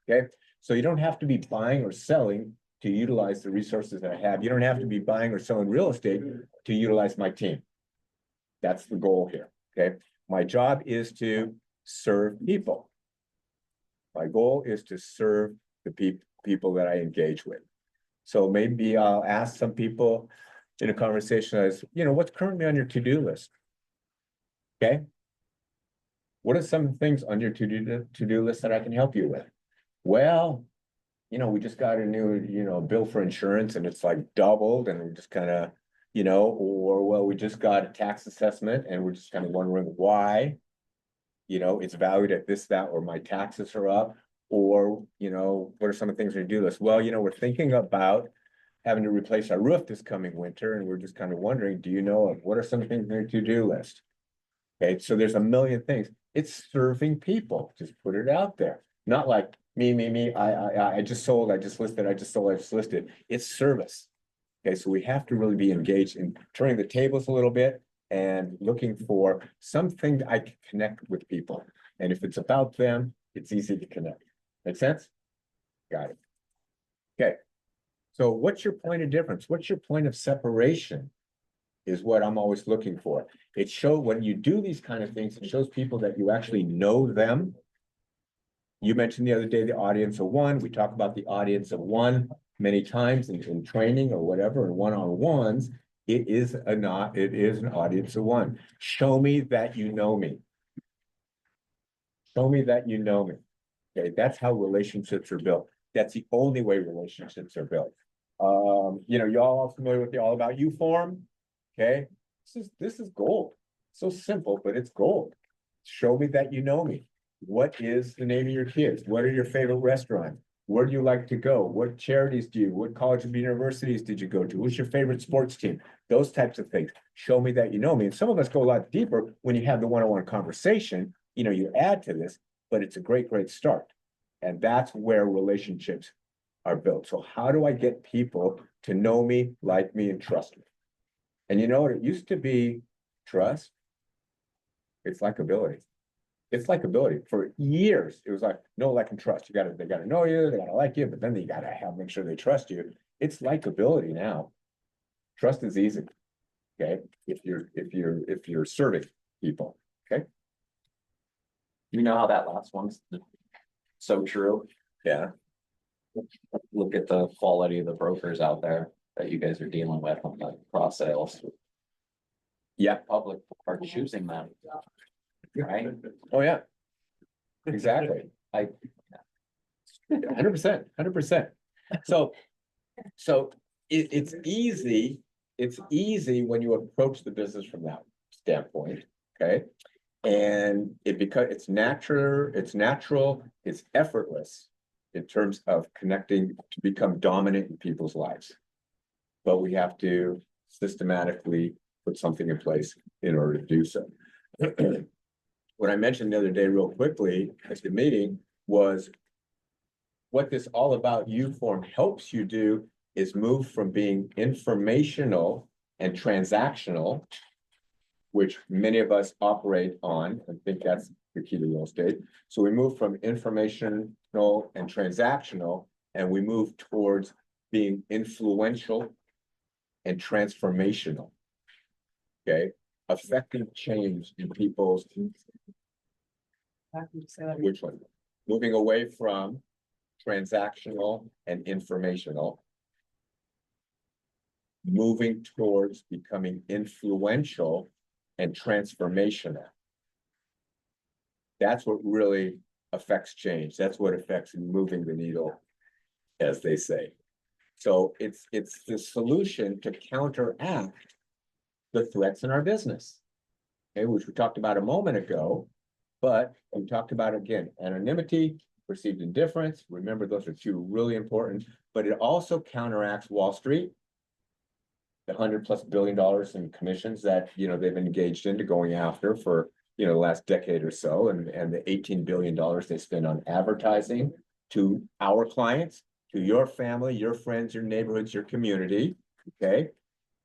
Okay. So you don't have to be buying or selling to utilize the resources that I have. You don't have to be buying or selling real estate to utilize my team. That's the goal here. Okay. My job is to serve people. My goal is to serve the people that I engage with. So maybe I'll ask some people in a conversation as, you know, what's currently on your to-do list? Okay. What are some things on your to-do list that I can help you with? Well, you know, we just got a new, you know, bill for insurance and it's like doubled and we're just kind of, you know, or well, we just got a tax assessment and we're just kind of wondering why, you know, it's valued at this, that, or my taxes are up. Or, you know, what are some of the things we do this? Well, you know, we're thinking about having to replace our roof this coming winter. And we're just kind of wondering, do you know what are some things on your to-do list? Okay, so there's a million things. It's serving people. Just put it out there. Not like me. I just sold, I just listed, I just sold, I just listed. It's service. Okay, so we have to really be engaged in turning the tables a little bit and looking for something that I can connect with people. And if it's about them, it's easy to connect. Make sense? Got it. Okay. So what's your point of difference? What's your point of separation is what I'm always looking for. It shows when you do these kind of things, it shows people that you actually know them. You mentioned the other day, the audience of one. We talk about the audience of one many times in training or whatever, and one-on-ones. It is an audience of one. Show me that you know me. Show me that you know me. Okay, that's how relationships are built. That's the only way relationships are built. You know, y'all are familiar with the All About You form. Okay, this is gold. So simple, but it's gold. Show me that you know me. What is the name of your kids? What are your favorite restaurants? Where do you like to go? What charities do you? What college and universities did you go to? What's your favorite sports team? Those types of things. Show me that you know me. And some of us go a lot deeper when you have the one-on-one conversation. You know, you add to this, but it's a great start. And that's where relationships are built. So how do I get people to know me, like me, and trust me? And you know what? It used to be trust. It's likability. It's likability. For years, it was like, no, like and trust. They gotta know you, they gotta like you, but then they gotta make sure they trust you. It's likability now. Trust is easy. Okay. If you're serving people. Okay. You know how that last one's so true. Yeah. Look at the quality of the brokers out there that you guys are dealing with on the cross sales. Yeah. Public are choosing them. Right? Oh, yeah. Exactly. 100%. So it's easy. It's easy when you approach the business from that standpoint. Okay. And it's natural, it's effortless in terms of connecting to become dominant in people's lives. But we have to systematically put something in place in order to do so. What I mentioned the other day real quickly at the meeting was what this All About You form helps you do is move from being informational and transactional which many of us operate on. I think that's the key to real estate. So we move from informational and transactional, and we move towards being influential and transformational. Okay, affecting change in people's, which one? Moving away from transactional and informational, moving towards becoming influential and transformational. That's what really affects change. That's what affects moving the needle, as they say. So it's the solution to counteract the threats in our business. Okay, which we talked about a moment ago, but we talked about again, anonymity, perceived indifference. Remember, those are two really important, but it also counteracts Wall Street, the $100+ billion in commissions that, you know, they've engaged into going after for, you know, the last decade or so, and the $18 billion they spend on advertising to our clients, to your family, your friends, your neighborhoods, your community. Okay,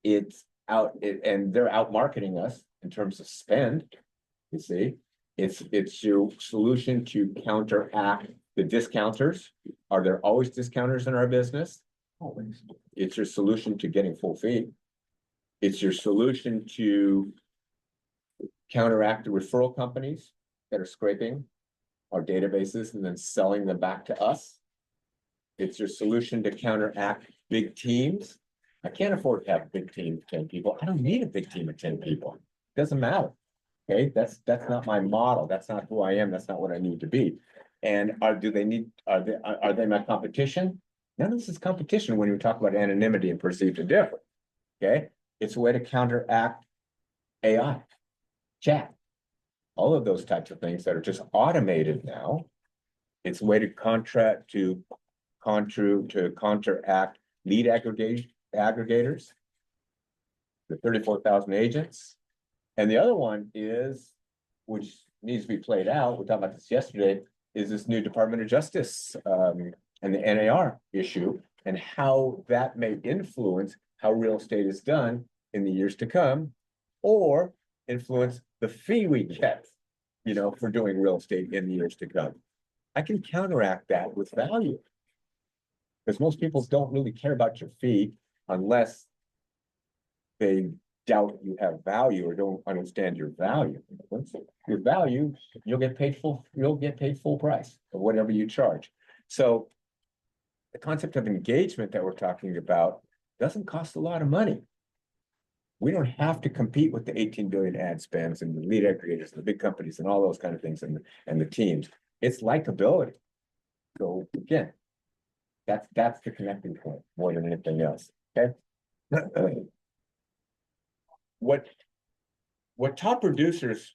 it's out, and they're out marketing us in terms of spend. You see, it's your solution to counteract the discounters. Are there always discounters in our business? Always. It's your solution to getting full fee. It's your solution to counteract the referral companies that are scraping our databases and then selling them back to us. It's your solution to counteract big teams. I can't afford to have a big team of 10 people. I don't need a big team of 10 people. It doesn't matter. Okay, that's not my model. That's not who I am. That's not what I need to be. And are they my competition? None of this is competition when you talk about anonymity and perceived indifference. Okay, it's a way to counteract AI, chat, all of those types of things that are just automated now. It's a way to counteract lead aggregators, the 34,000 agents. And the other one is, which needs to be played out, we talked about this yesterday, is this new Department of Justice and the NAR issue, and how that may influence how real estate is done in the years to come, or influence the fee we get, you know, for doing real estate in the years to come. I can counteract that with value, because most people don't really care about your fee unless they doubt you have value or don't understand your value. Your value, you'll get paid full price of whatever you charge. So the concept of engagement that we're talking about doesn't cost a lot of money. We don't have to compete with the 18 billion ad spends and the lead aggregators and the big companies and all those kind of things and the teams. It's likability. So again, that's the connecting point more than anything else. Okay. What top producers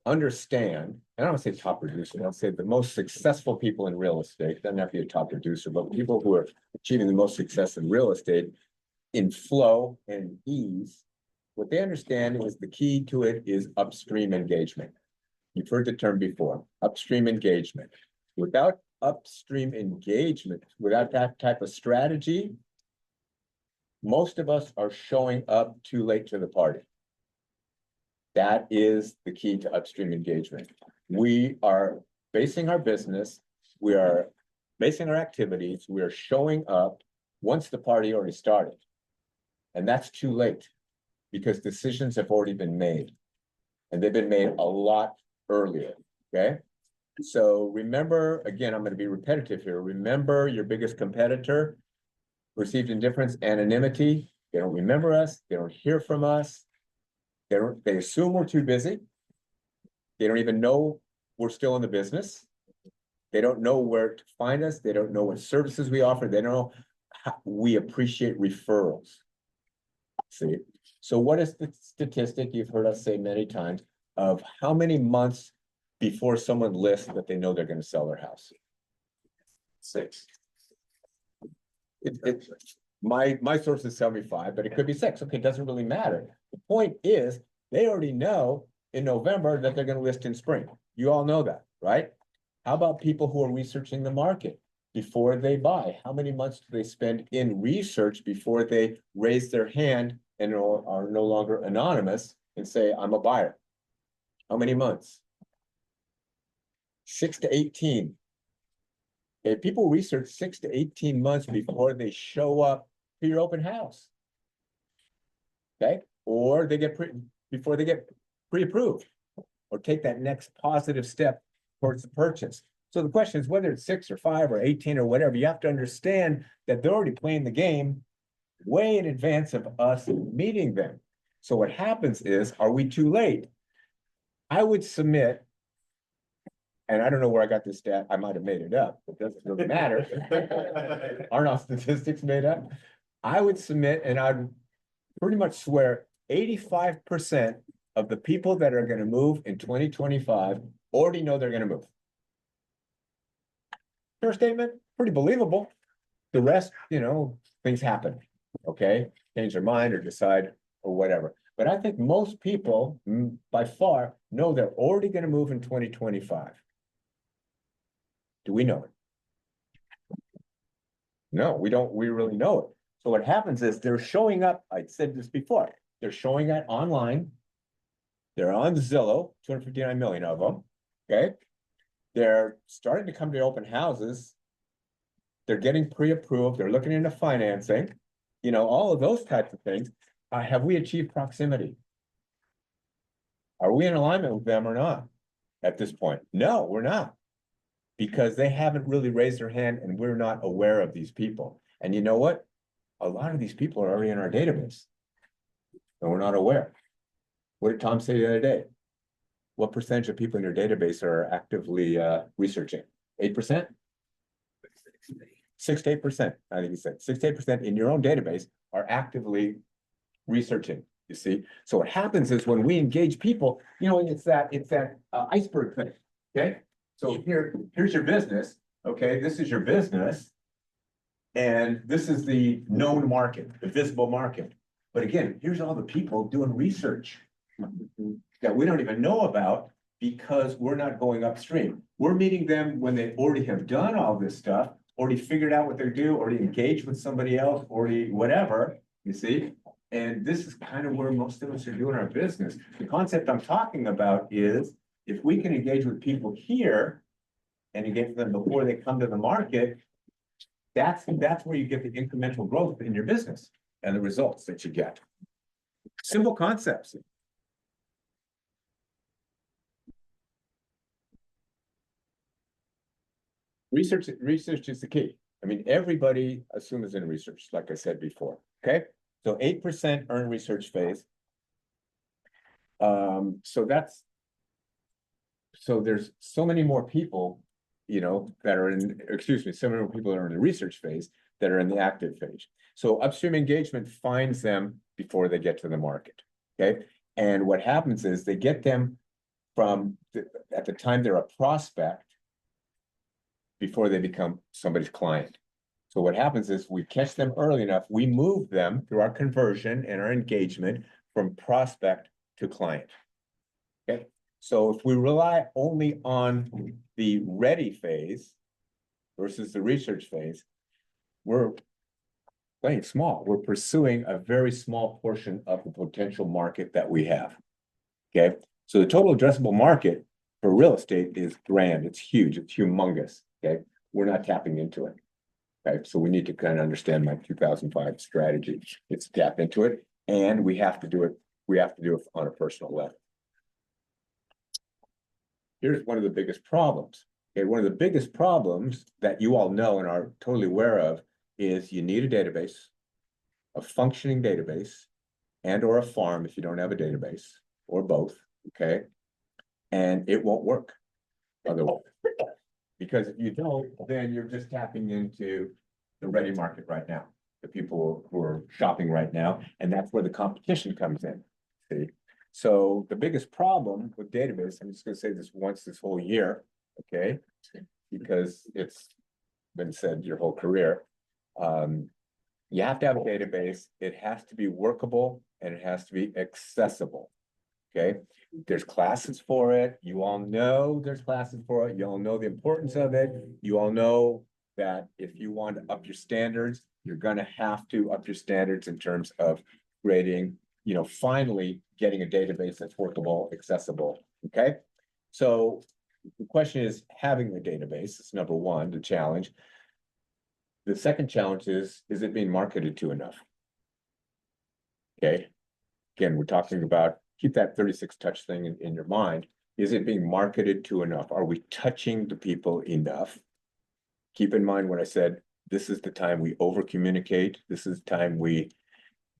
understand, and I don't say top producer, I'll say the most successful people in real estate, doesn't have to be a top producer, but people who are achieving the most success in real estate in flow and ease, what they understand is the key to it is upstream engagement. You've heard the term before, upstream engagement. Without upstream engagement, without that type of strategy, most of us are showing up too late to the party. That is the key to upstream engagement. We are basing our business, we are basing our activities, we are showing up once the party already started. And that's too late because decisions have already been made. And they've been made a lot earlier, okay? So remember, again, I'm going to be repetitive here. Remember your biggest competitor, perceived indifference, anonymity. They don't remember us. They don't hear from us. They assume we're too busy. They don't even know we're still in the business. They don't know where to find us. They don't know what services we offer. They don't know how we appreciate referrals. See, so what is the statistic you've heard us say many times of how many months before someone lists that they know they're going to sell their house? 6. My sources tell me 5, but it could be 6. Okay, it doesn't really matter. The point is, they already know in November that they're going to list in spring. You all know that, right? How about people who are researching the market before they buy? How many months do they spend in research before they raise their hand and are no longer anonymous and say, I'm a buyer. How many months? 6 to 18. Okay, people research 6 to 18 months before they show up to your open house. Okay, or they get before they get pre-approved or take that next positive step towards the purchase. So the question is whether it's 6 or 5 or 18 or whatever, you have to understand that they're already playing the game way in advance of us meeting them. So what happens is, are we too late? I would submit, and I don't know where I got this stat, I might have made it up, it doesn't really matter. Aren't all statistics made up? I would submit, and I'd pretty much swear 85% of the people that are gonna move in 2025 already know they're gonna move. Fair statement, pretty believable. The rest, things happen, okay? Change their mind or decide or whatever. But I think most people, by far, know they're already gonna move in 2025. Do we know it? No, we don't, we really know it. So what happens is they're showing up, I said this before, they're showing up online. They're on Zillow, 259 million of them, okay? They're starting to come to open houses. They're getting pre-approved, they're looking into financing, all of those types of things. Have we achieved proximity? Are we in alignment with them or not at this point? No, we're not. Because they haven't really raised their hand and we're not aware of these people. And you know what? A lot of these people are already in our database. And we're not aware. What did Tom say the other day? What percentage of people in your database are actively researching? 8%? 6 to 8%, I think he said. 6 to 8% in your own database are actively researching, you see? So what happens is when we engage people, it's that iceberg thing, okay? So here's your business, okay? This is your business. And this is the known market, the visible market. But again, here's all the people doing research that we don't even know about because we're not going upstream. We're meeting them when they already have done all this stuff, already figured out what they do, already engaged with somebody else, already whatever, you see? And this is kind of where most of us are doing our business. The concept I'm talking about is if we can engage with people here and engage with them before they come to the market, that's where you get the incremental growth in your business and the results that you get. Simple concepts. Research is the key. I mean, everybody assumes in research, like I said before, okay? So 8% earn research phase. So there's so many more people, that are so many more people that are in the research phase that are in the active phase. So upstream engagement finds them before they get to the market, okay? And what happens is they get them at the time they're a prospect before they become somebody's client. So what happens is we catch them early enough, we move them through our conversion and our engagement from prospect to client, okay? So if we rely only on the ready phase versus the research phase, we're playing small. We're pursuing a very small portion of the potential market that we have, okay? So the total addressable market for real estate is grand. It's huge. It's humongous, okay? We're not tapping into it, okay? So we need to kind of understand my 2005 strategy. It's tap into it, and we have to do it. We have to do it on a personal level. Here's one of the biggest problems. Okay, one of the biggest problems that you all know and are totally aware of is you need a database, a functioning database, and or a farm if you don't have a database, or both, okay? And it won't work otherwise. Because if you don't, then you're just tapping into the ready market right now, the people who are shopping right now, and that's where the competition comes in, see? So the biggest problem with database, I'm just gonna say this once this whole year, okay? Because it's been said your whole career. You have to have a database, it has to be workable, and it has to be accessible, okay? There's classes for it, you all know there's classes for it, you all know the importance of it, you all know that if you want to up your standards, you're gonna have to up your standards in terms of creating finally getting a database that's workable, accessible, okay? So the question is having the database is number one, the challenge. The second challenge is it being marketed to enough? Okay, again, we're talking about, keep that 36 touch thing in your mind. Is it being marketed to enough? Are we touching the people enough? Keep in mind what I said, this is the time we over communicate. This is the time we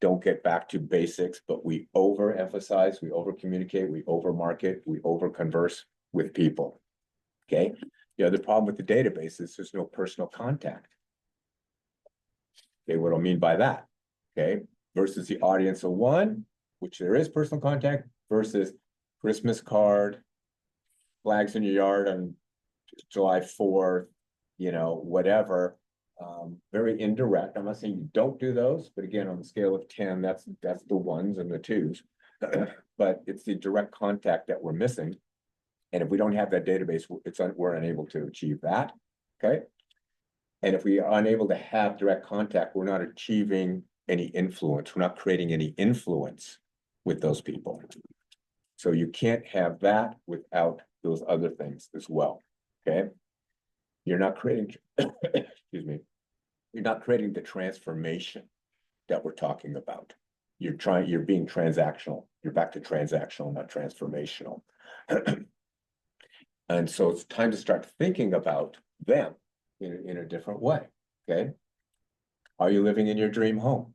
don't get back to basics, but we overemphasize, we over communicate, we over market, we over converse with people. Okay, the other problem with the database is there's no personal contact. Okay, what do I mean by that? Okay, versus the audience of one, which there is personal contact, versus Christmas card, flags in your yard on July 4th, whatever. Very indirect. I'm not saying you don't do those, but again, on the scale of 10, that's the ones and the twos. But it's the direct contact that we're missing. And if we don't have that database, we're unable to achieve that. Okay. And if we are unable to have direct contact, we're not achieving any influence. We're not creating any influence with those people. So you can't have that without those other things as well. Okay. You're not creating, excuse me, you're not creating the transformation that we're talking about. You're being transactional. You're back to transactional, not transformational. And so it's time to start thinking about them in a different way. Okay. Are you living in your dream home?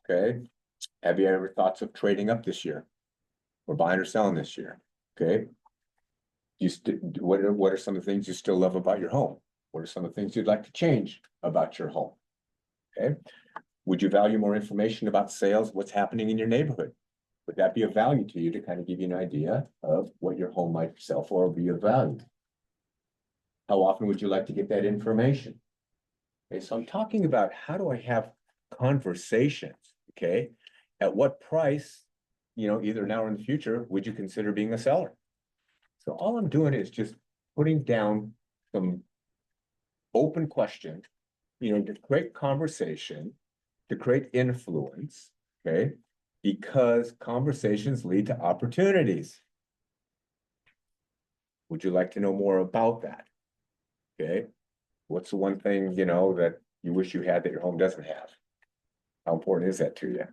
Okay. Have you ever thoughts of trading up this year or buying or selling this year? Okay. What are some of the things you still love about your home? What are some of the things you'd like to change about your home? Okay. Would you value more information about sales? What's happening in your neighborhood? Would that be of value to you to kind of give you an idea of what your home might sell for or be of value? How often would you like to get that information? Okay, so I'm talking about how do I have conversations, okay? At what price, either now or in the future, would you consider being a seller? So all I'm doing is just putting down some open questions, to create conversation, to create influence, okay? Because conversations lead to opportunities. Would you like to know more about that? Okay. What's the one thing, that you wish you had that your home doesn't have? How important is that to you?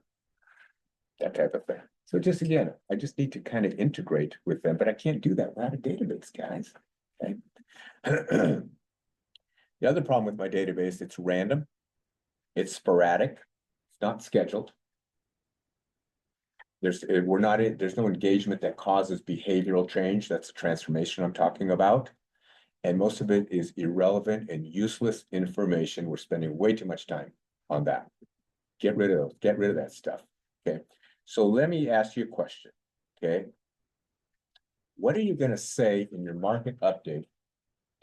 That type of thing. So just again, I just need to kind of integrate with them, but I can't do that without a database, guys. Okay. The other problem with my database, it's random, it's sporadic, it's not scheduled. There's no engagement that causes behavioral change. That's the transformation I'm talking about. And most of it is irrelevant and useless information. We're spending way too much time on that. Get rid of those, get rid of that stuff. Okay. So let me ask you a question. Okay. What are you going to say in your market update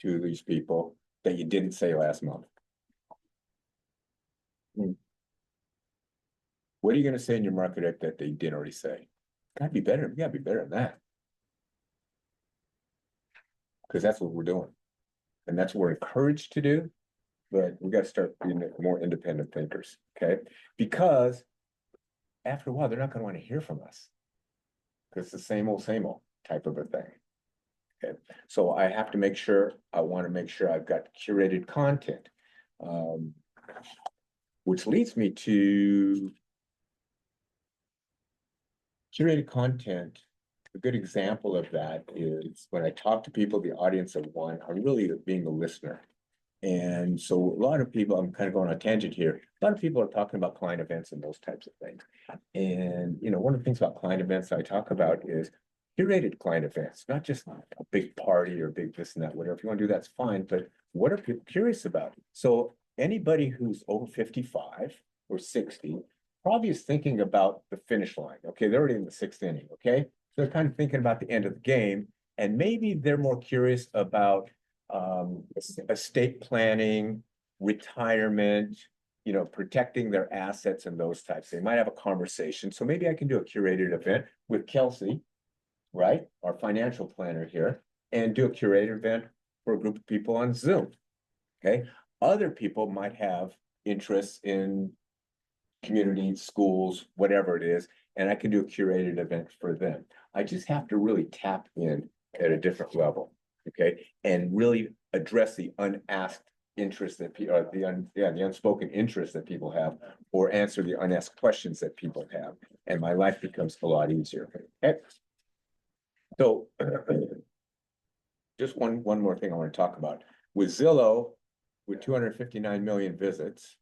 to these people that you didn't say last month? What are you going to say in your market update that they didn't already say? Gotta be better. We gotta be better than that. Because that's what we're doing. And that's what we're encouraged to do. But we got to start being more independent thinkers. Okay. Because after a while, they're not going to want to hear from us. Because it's the same old type of a thing. Okay. So I want to make sure I've got curated content. Which leads me to curated content. A good example of that is when I talk to people, the audience of one, I'm really being a listener. And so a lot of people, I'm kind of going on a tangent here. A lot of people are talking about client events and those types of things. And, one of the things about client events I talk about is curated client events, not just a big party or big this and that, whatever. If you want to do that's fine, but what are people curious about? So anybody who's over 55 or 60 probably is thinking about the finish line. Okay, they're already in the 6th inning, okay? So they're kind of thinking about the end of the game, and maybe they're more curious about estate planning, retirement, protecting their assets and those types. They might have a conversation. So maybe I can do a curated event with Kelsey, right? Our financial planner here, and do a curated event for a group of people on Zoom. Okay. Other people might have interests in community, schools, whatever it is, and I can do a curated event for them. I just have to really tap in at a different level, okay? And really address the unasked interest that people, or the unspoken interest that people have, or answer the unasked questions that people have, and my life becomes a lot easier, okay? So just one more thing I want to talk about. With Zillow, with 259 million visits,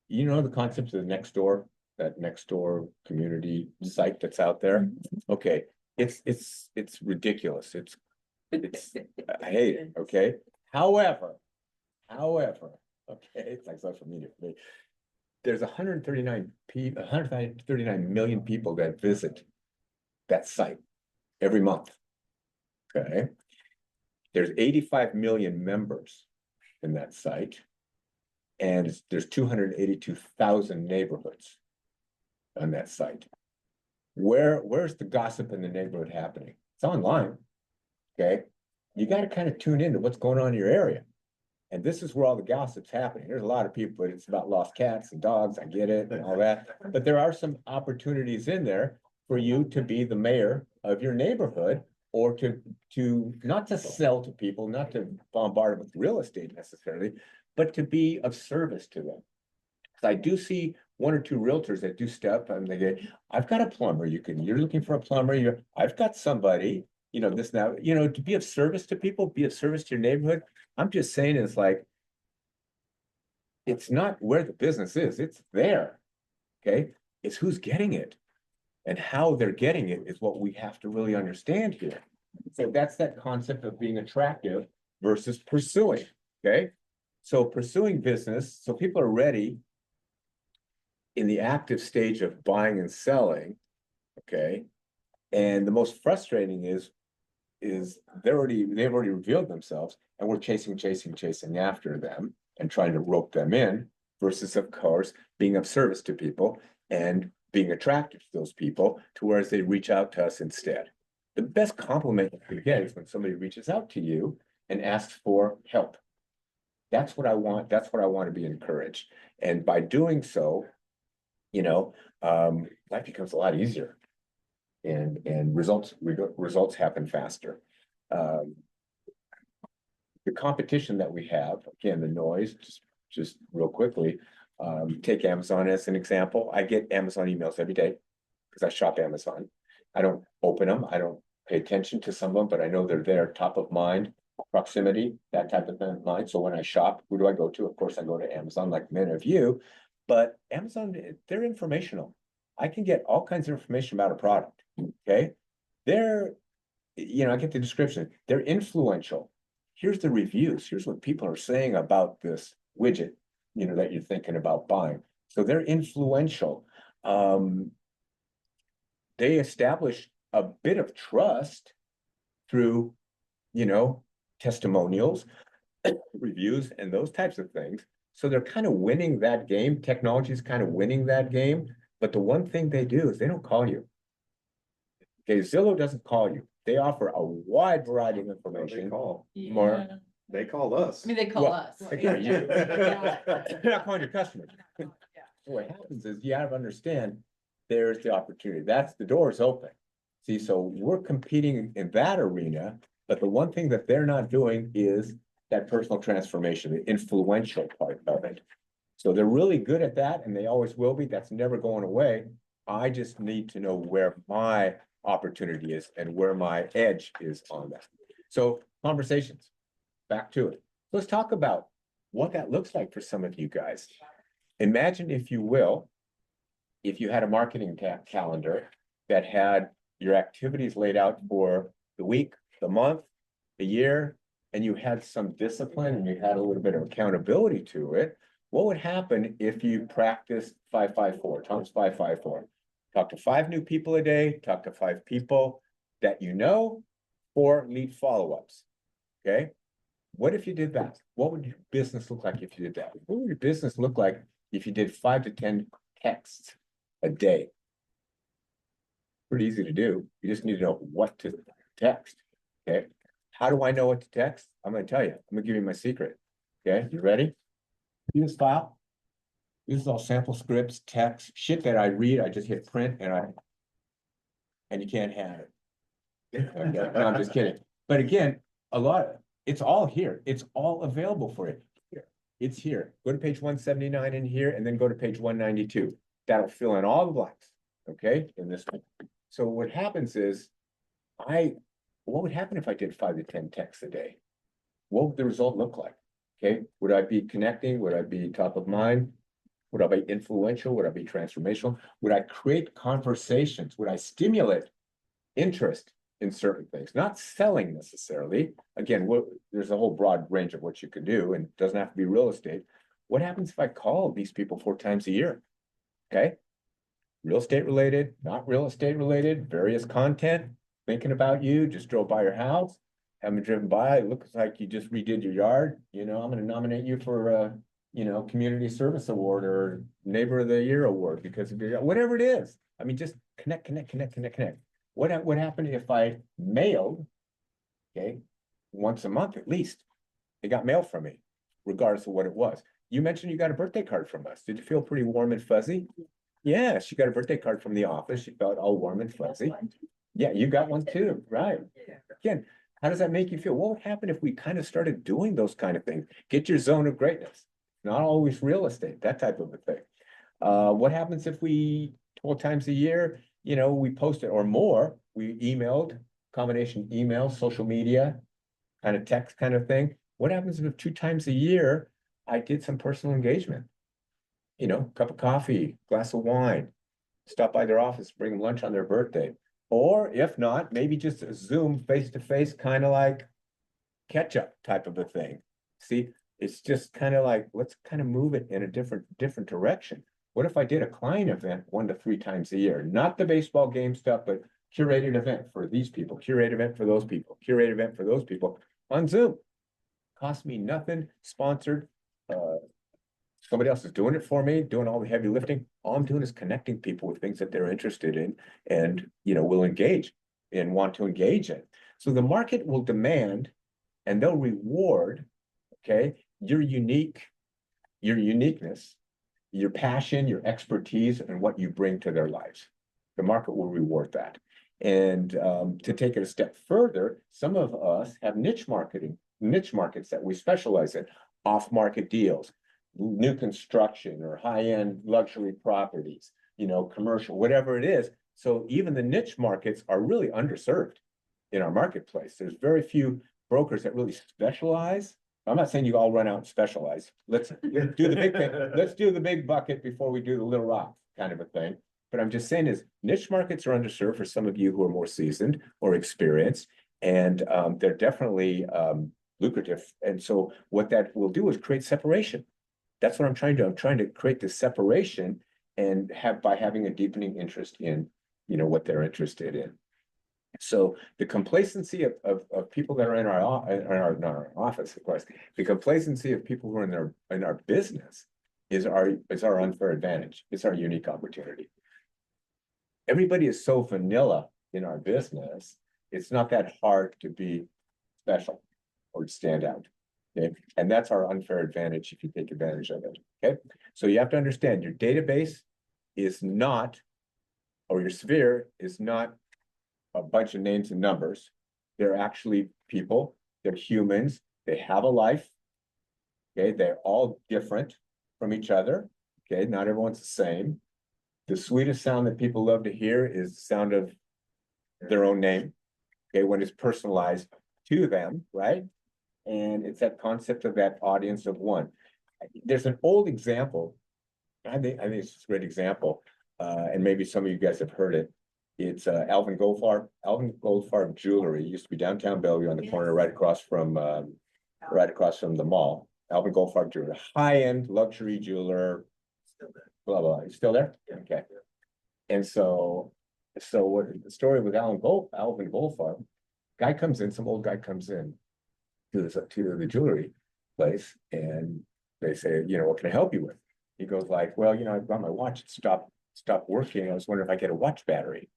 you know the concept of the next door, that next door community site that's out there? Okay, it's ridiculous. It's I hate it, okay? However, okay, it's like social media for me. There's 139 million people that visit that site every month. Okay. There's 85 million members in that site. And there's 282,000 neighborhoods on that site. Where's the gossip in the neighborhood happening? It's online. Okay. You got to kind of tune into what's going on in your area. And this is where all the gossip's happening. There's a lot of people, but it's about lost cats and dogs. I get it and all that. But there are some opportunities in there for you to be the mayor of your neighborhood, or to not to sell to people, not to bombard them with real estate necessarily, but to be of service to them. Because I do see one or two realtors that do step and they get, I've got a plumber, you're looking for a plumber, I've got somebody, this now, to be of service to people, be of service to your neighborhood. I'm just saying, it's like, it's not where the business is, it's there. Okay, it's who's getting it and how they're getting it is what we have to really understand here. So that's that concept of being attractive versus pursuing. Okay, so pursuing business, so people are ready in the active stage of buying and selling. Okay, and the most frustrating is they've already revealed themselves, and we're chasing after them and trying to rope them in, versus, of course, being of service to people and being attractive to those people, to whereas they reach out to us instead. The best compliment you can get is when somebody reaches out to you and asks for help. That's what I want. That's what I want to be encouraged. And by doing so, life becomes a lot easier. And results happen faster. The competition that we have, again, the noise, just real quickly, take Amazon as an example. I get Amazon emails every day because I shop Amazon. I don't open them. I don't pay attention to some of them, but I know they're there, top of mind, proximity, that type of thing. Mind. So when I shop, who do I go to? Of course, I go to Amazon, like many of you. But Amazon, they're informational. I can get all kinds of information about a product. Okay, I get the description. They're influential. Here's the reviews. Here's what people are saying about this widget, that you're thinking about buying. So they're influential. They establish a bit of trust through, testimonials, reviews, and those types of things. So they're kind of winning that game. Technology is kind of winning that game. But the one thing they do is they don't call you. Okay, Zillow doesn't call you. They offer a wide variety of information. They call. More. They call us. I mean, they call Well, us. they call you. Yeah. They're not calling your customers. So what happens is you have to understand there's the opportunity. That's the door is open. See, so we're competing in that arena, but the one thing that they're not doing is that personal transformation, the influential part of it. So they're really good at that, and they always will be. That's never going away. I just need to know where my opportunity is and where my edge is on that. So conversations, back to it. Let's talk about what that looks like for some of you guys. Imagine, if you will, if you had a marketing calendar that had your activities laid out for the week, the month, the year, and you had some discipline and you had a little bit of accountability to it. What would happen if you practiced 5-5-4 times 5-5-4? Talk to 5 new people a day, talk to 5 people that or lead follow-ups. Okay. What if you did that? What would your business look like if you did that? What would your business look like if you did 5 to 10 texts a day? Pretty easy to do. You just need to know what to text. Okay. How do I know what to text? I'm going to tell you. I'm going to give you my secret. Okay. You ready? See this file? This is all sample scripts, text, shit that I read, I just hit print and you can't have it. Okay, no, I'm just kidding. But again, it's all here. It's all available for you. It's here. Go to page 179 in here and then go to page 192. That'll fill in all the blanks, okay, in this one. So what happens is, what would happen if I did 5 to 10 texts a day? What would the result look like? Okay, would I be connecting? Would I be top of mind? Would I be influential? Would I be transformational? Would I create conversations? Would I stimulate interest in certain things? Not selling necessarily. Again, there's a whole broad range of what you can do, and it doesn't have to be real estate. What happens if I call these people 4 times a year? Okay, real estate related, not real estate related, various content, thinking about you, just drove by your house, haven't driven by, it looks like you just redid your yard, I'm gonna nominate you for a, community service award or neighbor of the year award because of your, whatever it is. I mean, just connect. What happened if I mailed, okay, once a month at least? They got mail from me, regardless of what it was. You mentioned you got a birthday card from us. Did you feel pretty warm and fuzzy? Yeah, she got a birthday card from the office. She felt all warm and fuzzy. Yeah, you got one too, right? Again, how does that make you feel? What would happen if we kind of started doing those kind of things? Get your zone of greatness. Not always real estate, that type of a thing. What happens if we 12 times a year, we posted or more, we emailed, combination email, social media, kind of text kind of thing. What happens if 2 times a year, I did some personal engagement? Cup of coffee, glass of wine, stop by their office, bring them lunch on their birthday. Or if not, maybe just a Zoom face-to-face, kind of like catch-up type of a thing. See, it's just kind of like, let's kind of move it in a different direction. What if I did a client event 1 to 3 times a year? Not the baseball game stuff, but curated event for these people, curated event for those people, curated event for those people on Zoom. Cost me nothing, sponsored. Somebody else is doing it for me, doing all the heavy lifting. All I'm doing is connecting people with things that they're interested in and, will engage and want to engage in. So the market will demand and they'll reward, okay, your uniqueness, your passion, your expertise, and what you bring to their lives. The market will reward that. And to take it a step further, some of us have niche markets that we specialize in, off-market deals, new construction or high-end luxury properties, commercial, whatever it is. So even the niche markets are really underserved in our marketplace. There's very few brokers that really specialize. I'm not saying you all run out and specialize. Let's do the big thing. Let's do the big bucket before we do the little rock kind of a thing. But I'm just saying is niche markets are underserved for some of you who are more seasoned or experienced, and they're definitely lucrative. And so what that will do is create separation. That's what I'm trying to do. I'm trying to create this separation and by having a deepening interest in, what they're interested in. So the complacency of people that are in our office, of course, the complacency of people who are in our business is our unfair advantage. It's our unique opportunity. Everybody is so vanilla in our business. It's not that hard to be special or to stand out. Okay, and that's our unfair advantage if you take advantage of it. Okay, so you have to understand your database is not, or your sphere is not a bunch of names and numbers. They're actually people, they're humans, they have a life. Okay, they're all different from each other. Okay, not everyone's the same. The sweetest sound that people love to hear is the sound of their own name. Okay, when it's personalized to them, right? And it's that concept of that audience of one. There's an old example. I think it's a great example. And maybe some of you guys have heard it. It's Alvin Goldfarb Jewelry. It used to be downtown Bellevue on the corner, right across from the mall. Alvin Goldfarb Jewelry, high-end luxury jeweler. Blah blah. He's still there? Okay. And so what the story with Alvin Goldfarb, some old guy comes in to the jewelry place, and they say, what can I help you with? He goes like, well, I've got my watch, it stopped working. I was wondering if I get a watch battery.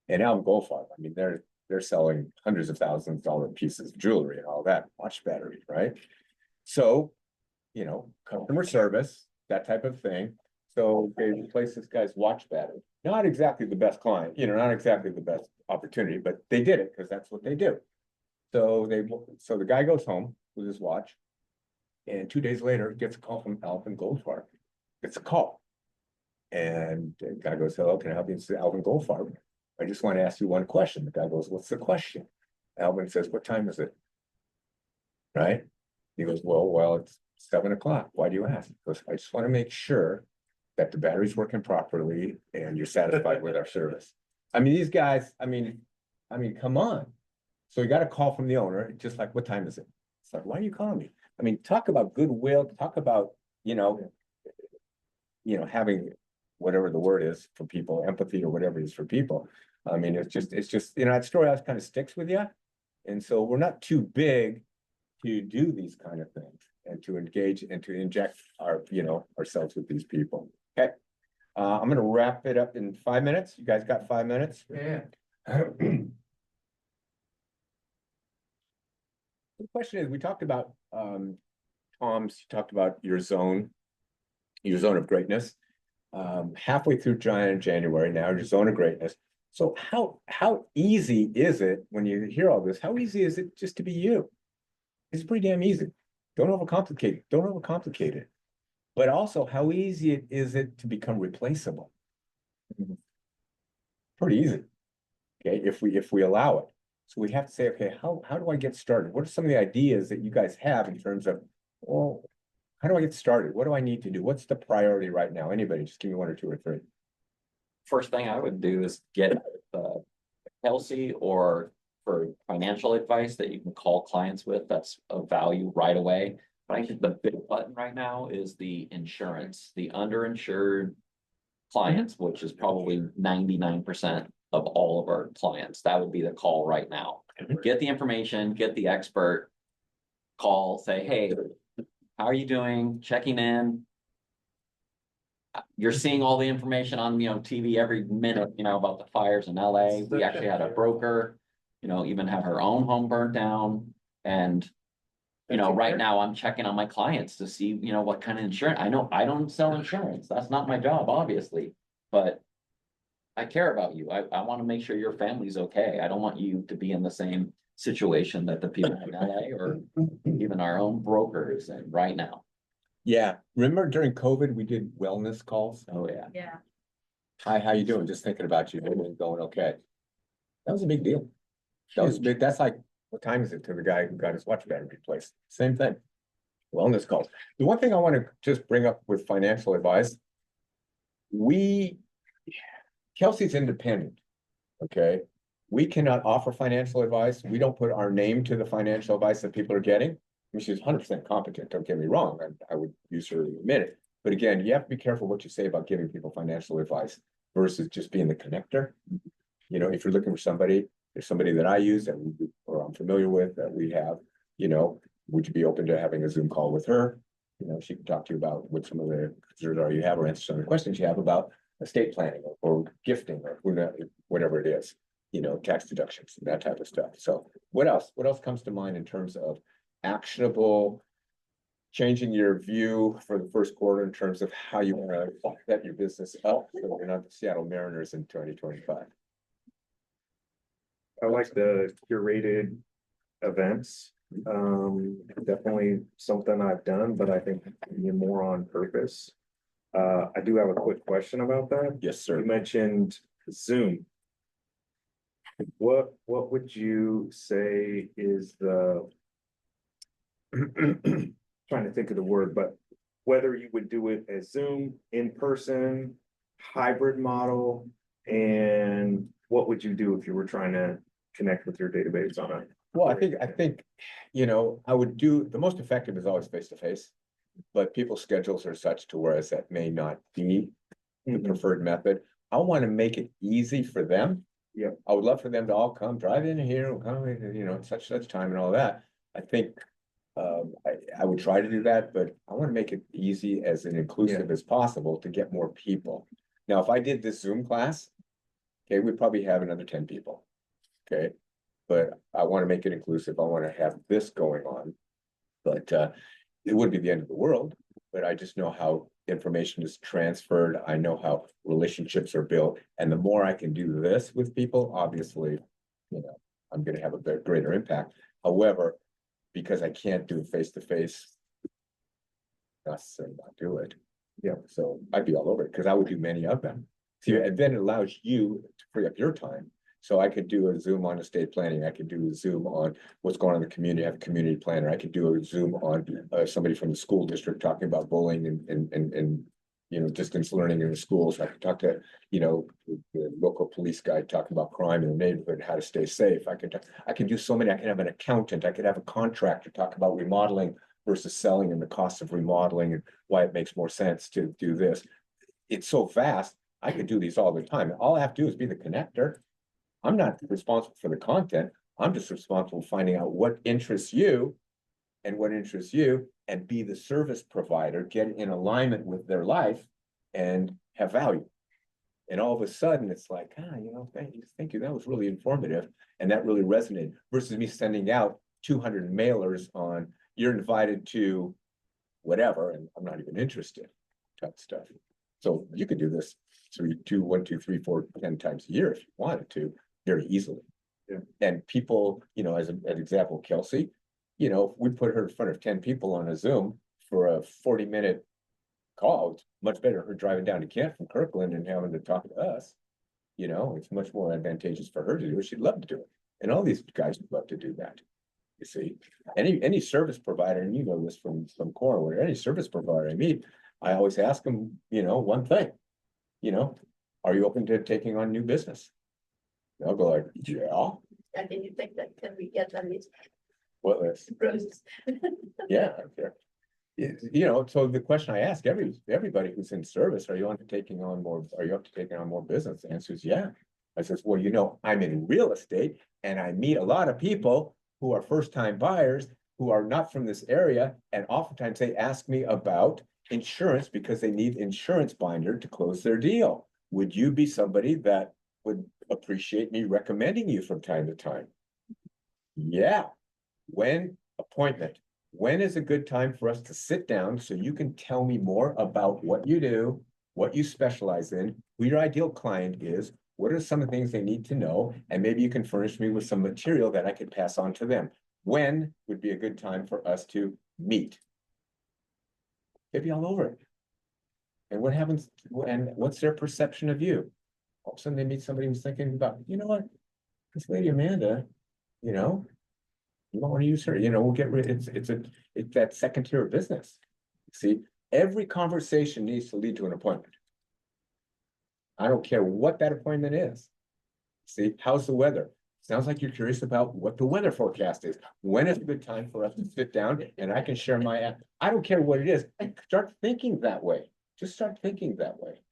And Alvin Goldfarb, I mean, they're selling hundreds of thousands of dollar pieces of jewelry and all that, watch batteries, right? So, customer service, that type of thing. So they replaced this guy's watch battery. Not exactly the best client, not exactly the best opportunity, but they did it because that's what they do. So the guy goes home with his watch. And 2 days later, gets a call from Alvin Goldfarb. It's a call. And the guy goes, hello, can I help you? It's Alvin Goldfarb. I just want to ask you one question. The guy goes, what's the question? Alvin says, what time is it? Right? He goes, well, it's 7 o'clock. Why do you ask? He goes, I just want to make sure that the battery's working properly and you're satisfied with our service. I mean, these guys, I mean, come on. So he got a call from the owner, just like, what time is it? It's like, why are you calling me? I mean, talk about goodwill, talk about, having whatever the word is for people, empathy or whatever it is for people. I mean, it's just, that story always kind of sticks with you. And so we're not too big to do these kind of things and to engage and to inject ourselves with these people. Okay. I'm going to wrap it up in 5 minutes. You guys got 5 minutes? Yeah. The question is, we talked about Tom's, you talked about your zone of greatness. Halfway through January now, your zone of greatness. So how easy is it when you hear all this? How easy is it just to be you? It's pretty damn easy. Don't overcomplicate it. But also, how easy is it to become replaceable? Pretty easy. Okay, if we allow it. So we have to say, okay, how do I get started? What are some of the ideas that you guys have in terms of, well, how do I get started? What do I need to do? What's the priority right now? Anybody, just give me 1 or 2 or 3. First thing I would do is get Kelsey, or for financial advice that you can call clients with, that's of value right away. But I think the big button right now is the insurance, the underinsured clients, which is probably 99% of all of our clients. That would be the call right now. Get the information, get the expert, call, say, hey, how are you doing? Checking in. You're seeing all the information on, TV every minute, about the fires in LA. We actually had a broker, even have her own home burnt down. And, right now I'm checking on my clients to see, what kind of insurance. I know I don't sell insurance. That's not my job, obviously, but I care about you. I want to make sure your family's okay. I don't want you to be in the same situation that the people in LA or even our own brokers and right now. Yeah, remember during COVID, we did wellness calls? Oh, yeah. Yeah. Hi, how you doing? Just thinking about you, going okay. That was a big deal. That was big. That's like, what time is it to the guy who got his watch battery replaced? Same thing. Wellness calls. The one thing I want to just bring up with financial advice, Kelsey's independent, okay? We cannot offer financial advice. We don't put our name to the financial advice that people are getting. I mean, she's 100% competent, don't get me wrong. I would use her in a minute. But again, you have to be careful what you say about giving people financial advice versus just being the connector. If you're looking for somebody, there's somebody that I use or I'm familiar with that we have, would you be open to having a Zoom call with her? She can talk to you about what some of the concerns are you have or answer some of the questions you have about estate planning or gifting or whatever it is, tax deductions and that type of stuff. So what else comes to mind in terms of actionable, changing your view for the first quarter in terms of how you want to set your business up so you're not the Seattle Mariners in 2025? I like the curated events. Definitely something I've done, but I think more on purpose. I do have a quick question about that. Yes, sir. You mentioned Zoom. What would you say is the trying to think of the word, but whether you would do it as Zoom, in person, hybrid model, and what would you do if you were trying to connect with your database on it? Well, I think, I would do, the most effective is always face-to-face, but people's schedules are such to whereas that may not be the preferred method. I want to make it easy for them. Yeah. I would love for them to all come, drive in here, come, such time and all that. I think, I would try to do that, but I want to make it easy as and inclusive as possible to get more people. Now, if I did this Zoom class, okay, we'd probably have another 10 people. Okay. But I want to make it inclusive. I want to have this going on. But it wouldn't be the end of the world. But I just know how information is transferred. I know how relationships are built. And the more I can do this with people, obviously, I'm gonna have a bit greater impact. However, because I can't do face to face, necessarily not do it. Yeah, so I'd be all over it because I would do many of them. See, and then it allows you to free up your time. So I could do a Zoom on estate planning. I could do a Zoom on what's going on in the community. I have a community planner. I could do a Zoom on somebody from the school district talking about bullying and distance learning in the schools. I could talk to, the local police guy talking about crime in the neighborhood, how to stay safe. I can do so many. I could have an accountant. I could have a contractor talk about remodeling versus selling and the cost of remodeling and why it makes more sense to do this. It's so vast. I could do these all the time. All I have to do is be the connector. I'm not responsible for the content. I'm just responsible for finding out what interests you and what interests you and be the service provider, get in alignment with their life and have value. And all of a sudden it's like, thank you. That was really informative. And that really resonated versus me sending out 200 mailers on you're invited to whatever, and I'm not even interested type stuff. So you could do this 1, 2, 3, 4, 10 times a year if you wanted to, very easily. Yeah. And people, as an example, Kelsey, we put her in front of 10 people on a Zoom for a 40-minute call. It's much better her driving down to Kent from Kirkland and having to talk to us. It's much more advantageous for her to do it. She'd love to do it. And all these guys would love to do that. You see, any service provider, and you know this from Core, where any service provider I meet, I always ask them, one thing, are you open to taking on new business? They'll go like, yeah. And then you think that can we get at least What list? roses? Yeah, sure. So the question I ask everybody who's in service, are you up to taking on more business? The answer is yeah. I says, well, I'm in real estate and I meet a lot of people who are first-time buyers who are not from this area. And oftentimes they ask me about insurance because they need insurance binder to close their deal. Would you be somebody that would appreciate me recommending you from time to time? Yeah. When is a good time for us to sit down so you can tell me more about what you do, what you specialize in, who your ideal client is, what are some of the things they need to know, and maybe you can furnish me with some material that I could pass on to them. When would be a good time for us to meet? They'd be all over it. And what happens, and what's their perception of you? All of a sudden they meet somebody who's thinking about, what, this lady Amanda, you don't want to use her, we'll get rid, it's that second tier of business. See, every conversation needs to lead to an appointment. I don't care what that appointment is. See, how's the weather? Sounds like you're curious about what the weather forecast is. When is a good time for us to sit down and I can share my, I don't care what it is. Start thinking that way. Just start thinking that way.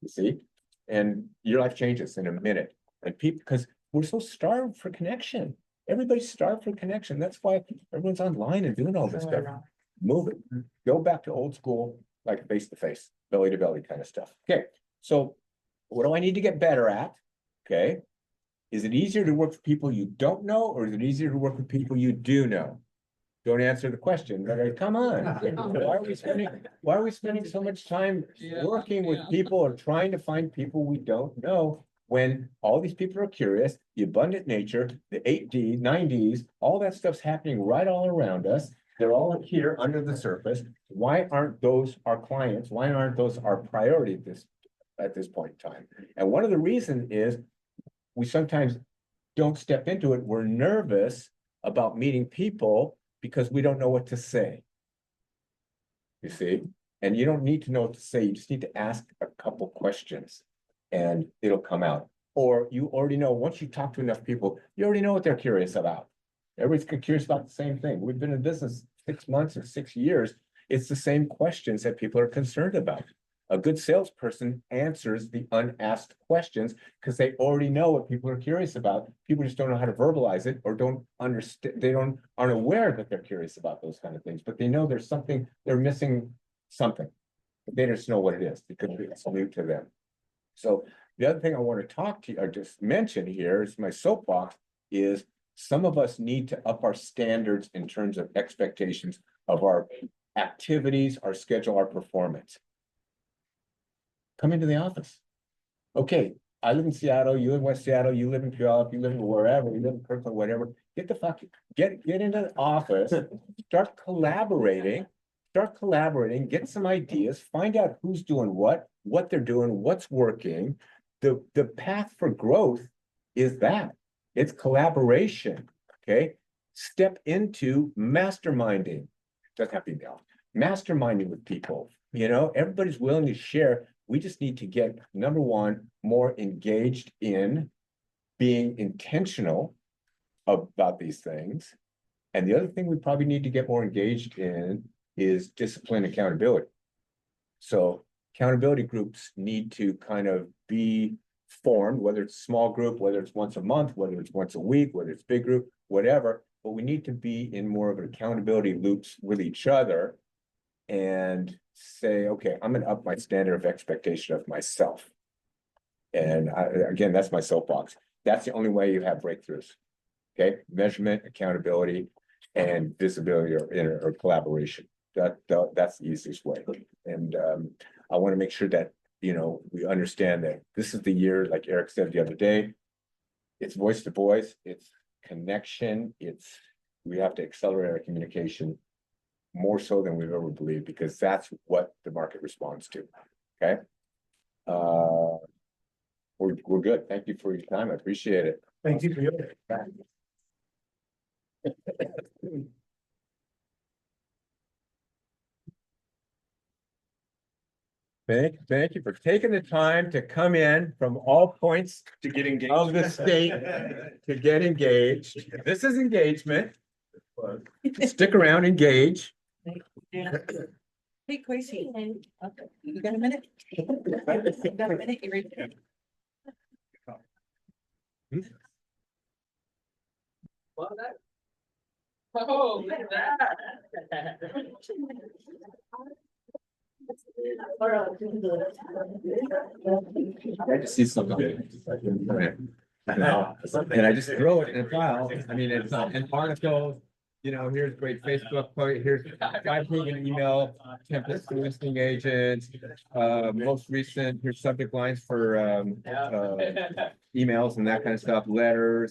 You see, and your life changes in a minute. And people, because we're so starved for connection. Everybody's starved for connection. That's why everyone's online and doing all this stuff. Move it. Go back to old school, like face to face, belly to belly kind of stuff. Okay, so what do I need to get better at? Okay, is it easier to work with people you don't know, or is it easier to work with people you do know? Don't answer the question, but come on. Why are we spending so much time working with people or trying to find people we don't know when all these people are curious, the abundant nature, the 8D, 9Ds, all that stuff's happening right all around us. They're all here under the surface. Why aren't those our clients? Why aren't those our priority at this point in time? And one of the reasons is we sometimes don't step into it. We're nervous about meeting people because we don't know what to say. You see, and you don't need to know what to say. You just need to ask a couple questions and it'll come out. Or you already know, once you talk to enough people, you already know what they're curious about. Everybody's curious about the same thing. We've been in business 6 months or 6 years. It's the same questions that people are concerned about. A good salesperson answers the unasked questions because they already know what people are curious about. People just don't know how to verbalize it or don't understand. They aren't aware that they're curious about those kind of things, but they know there's something, they're missing something. They just know what it is because it's new to them. So the other thing I want to talk to you or just mention here is my soapbox is some of us need to up our standards in terms of expectations of our activities, our schedule, our performance. come into the office. Okay, I live in Seattle, you live in West Seattle, you live in Puyallup, you live in wherever, you live in Kirkland, whatever. Get the fuck, get into the office, start collaborating, get some ideas, find out who's doing what they're doing, what's working. The path for growth is that, it's collaboration, okay? Step into masterminding, doesn't have to be the office, masterminding with people, you know, everybody's willing to share. We just need to get, number one, more engaged in being intentional about these things. And the other thing we probably need to get more engaged in is discipline accountability. So accountability groups need to kind of be formed, whether it's a small group, whether it's once a month, whether it's once a week, whether it's big group, whatever. But we need to be in more of an accountability loops with each other and say, okay, I'm gonna up my standard of expectation of myself. And again, that's my soapbox. That's the only way you have breakthroughs. Okay, measurement, accountability, and visibility or collaboration. That's the easiest way. And I want to make sure that, you know, we understand that this is the year, like Eric said the other day, it's voice to voice, it's connection, we have to accelerate our communication more so than we've ever believed, because that's what the market responds to. Okay. We're good. Thank you for your time. I appreciate it. Thank you for your. Thank you for taking the time to come in from all points To get engaged. of the state to get engaged. This is engagement. Stick around, engage. Hey, Quasi, you got a minute? You got a minute? You ready? Oh, look at that. I just see something. And I just throw it in a file. I mean, it's an article, you know, here's great Facebook post, here's 5 pagan email templates for listing agents. Most recent, here's subject lines for emails and that kind of stuff, letters.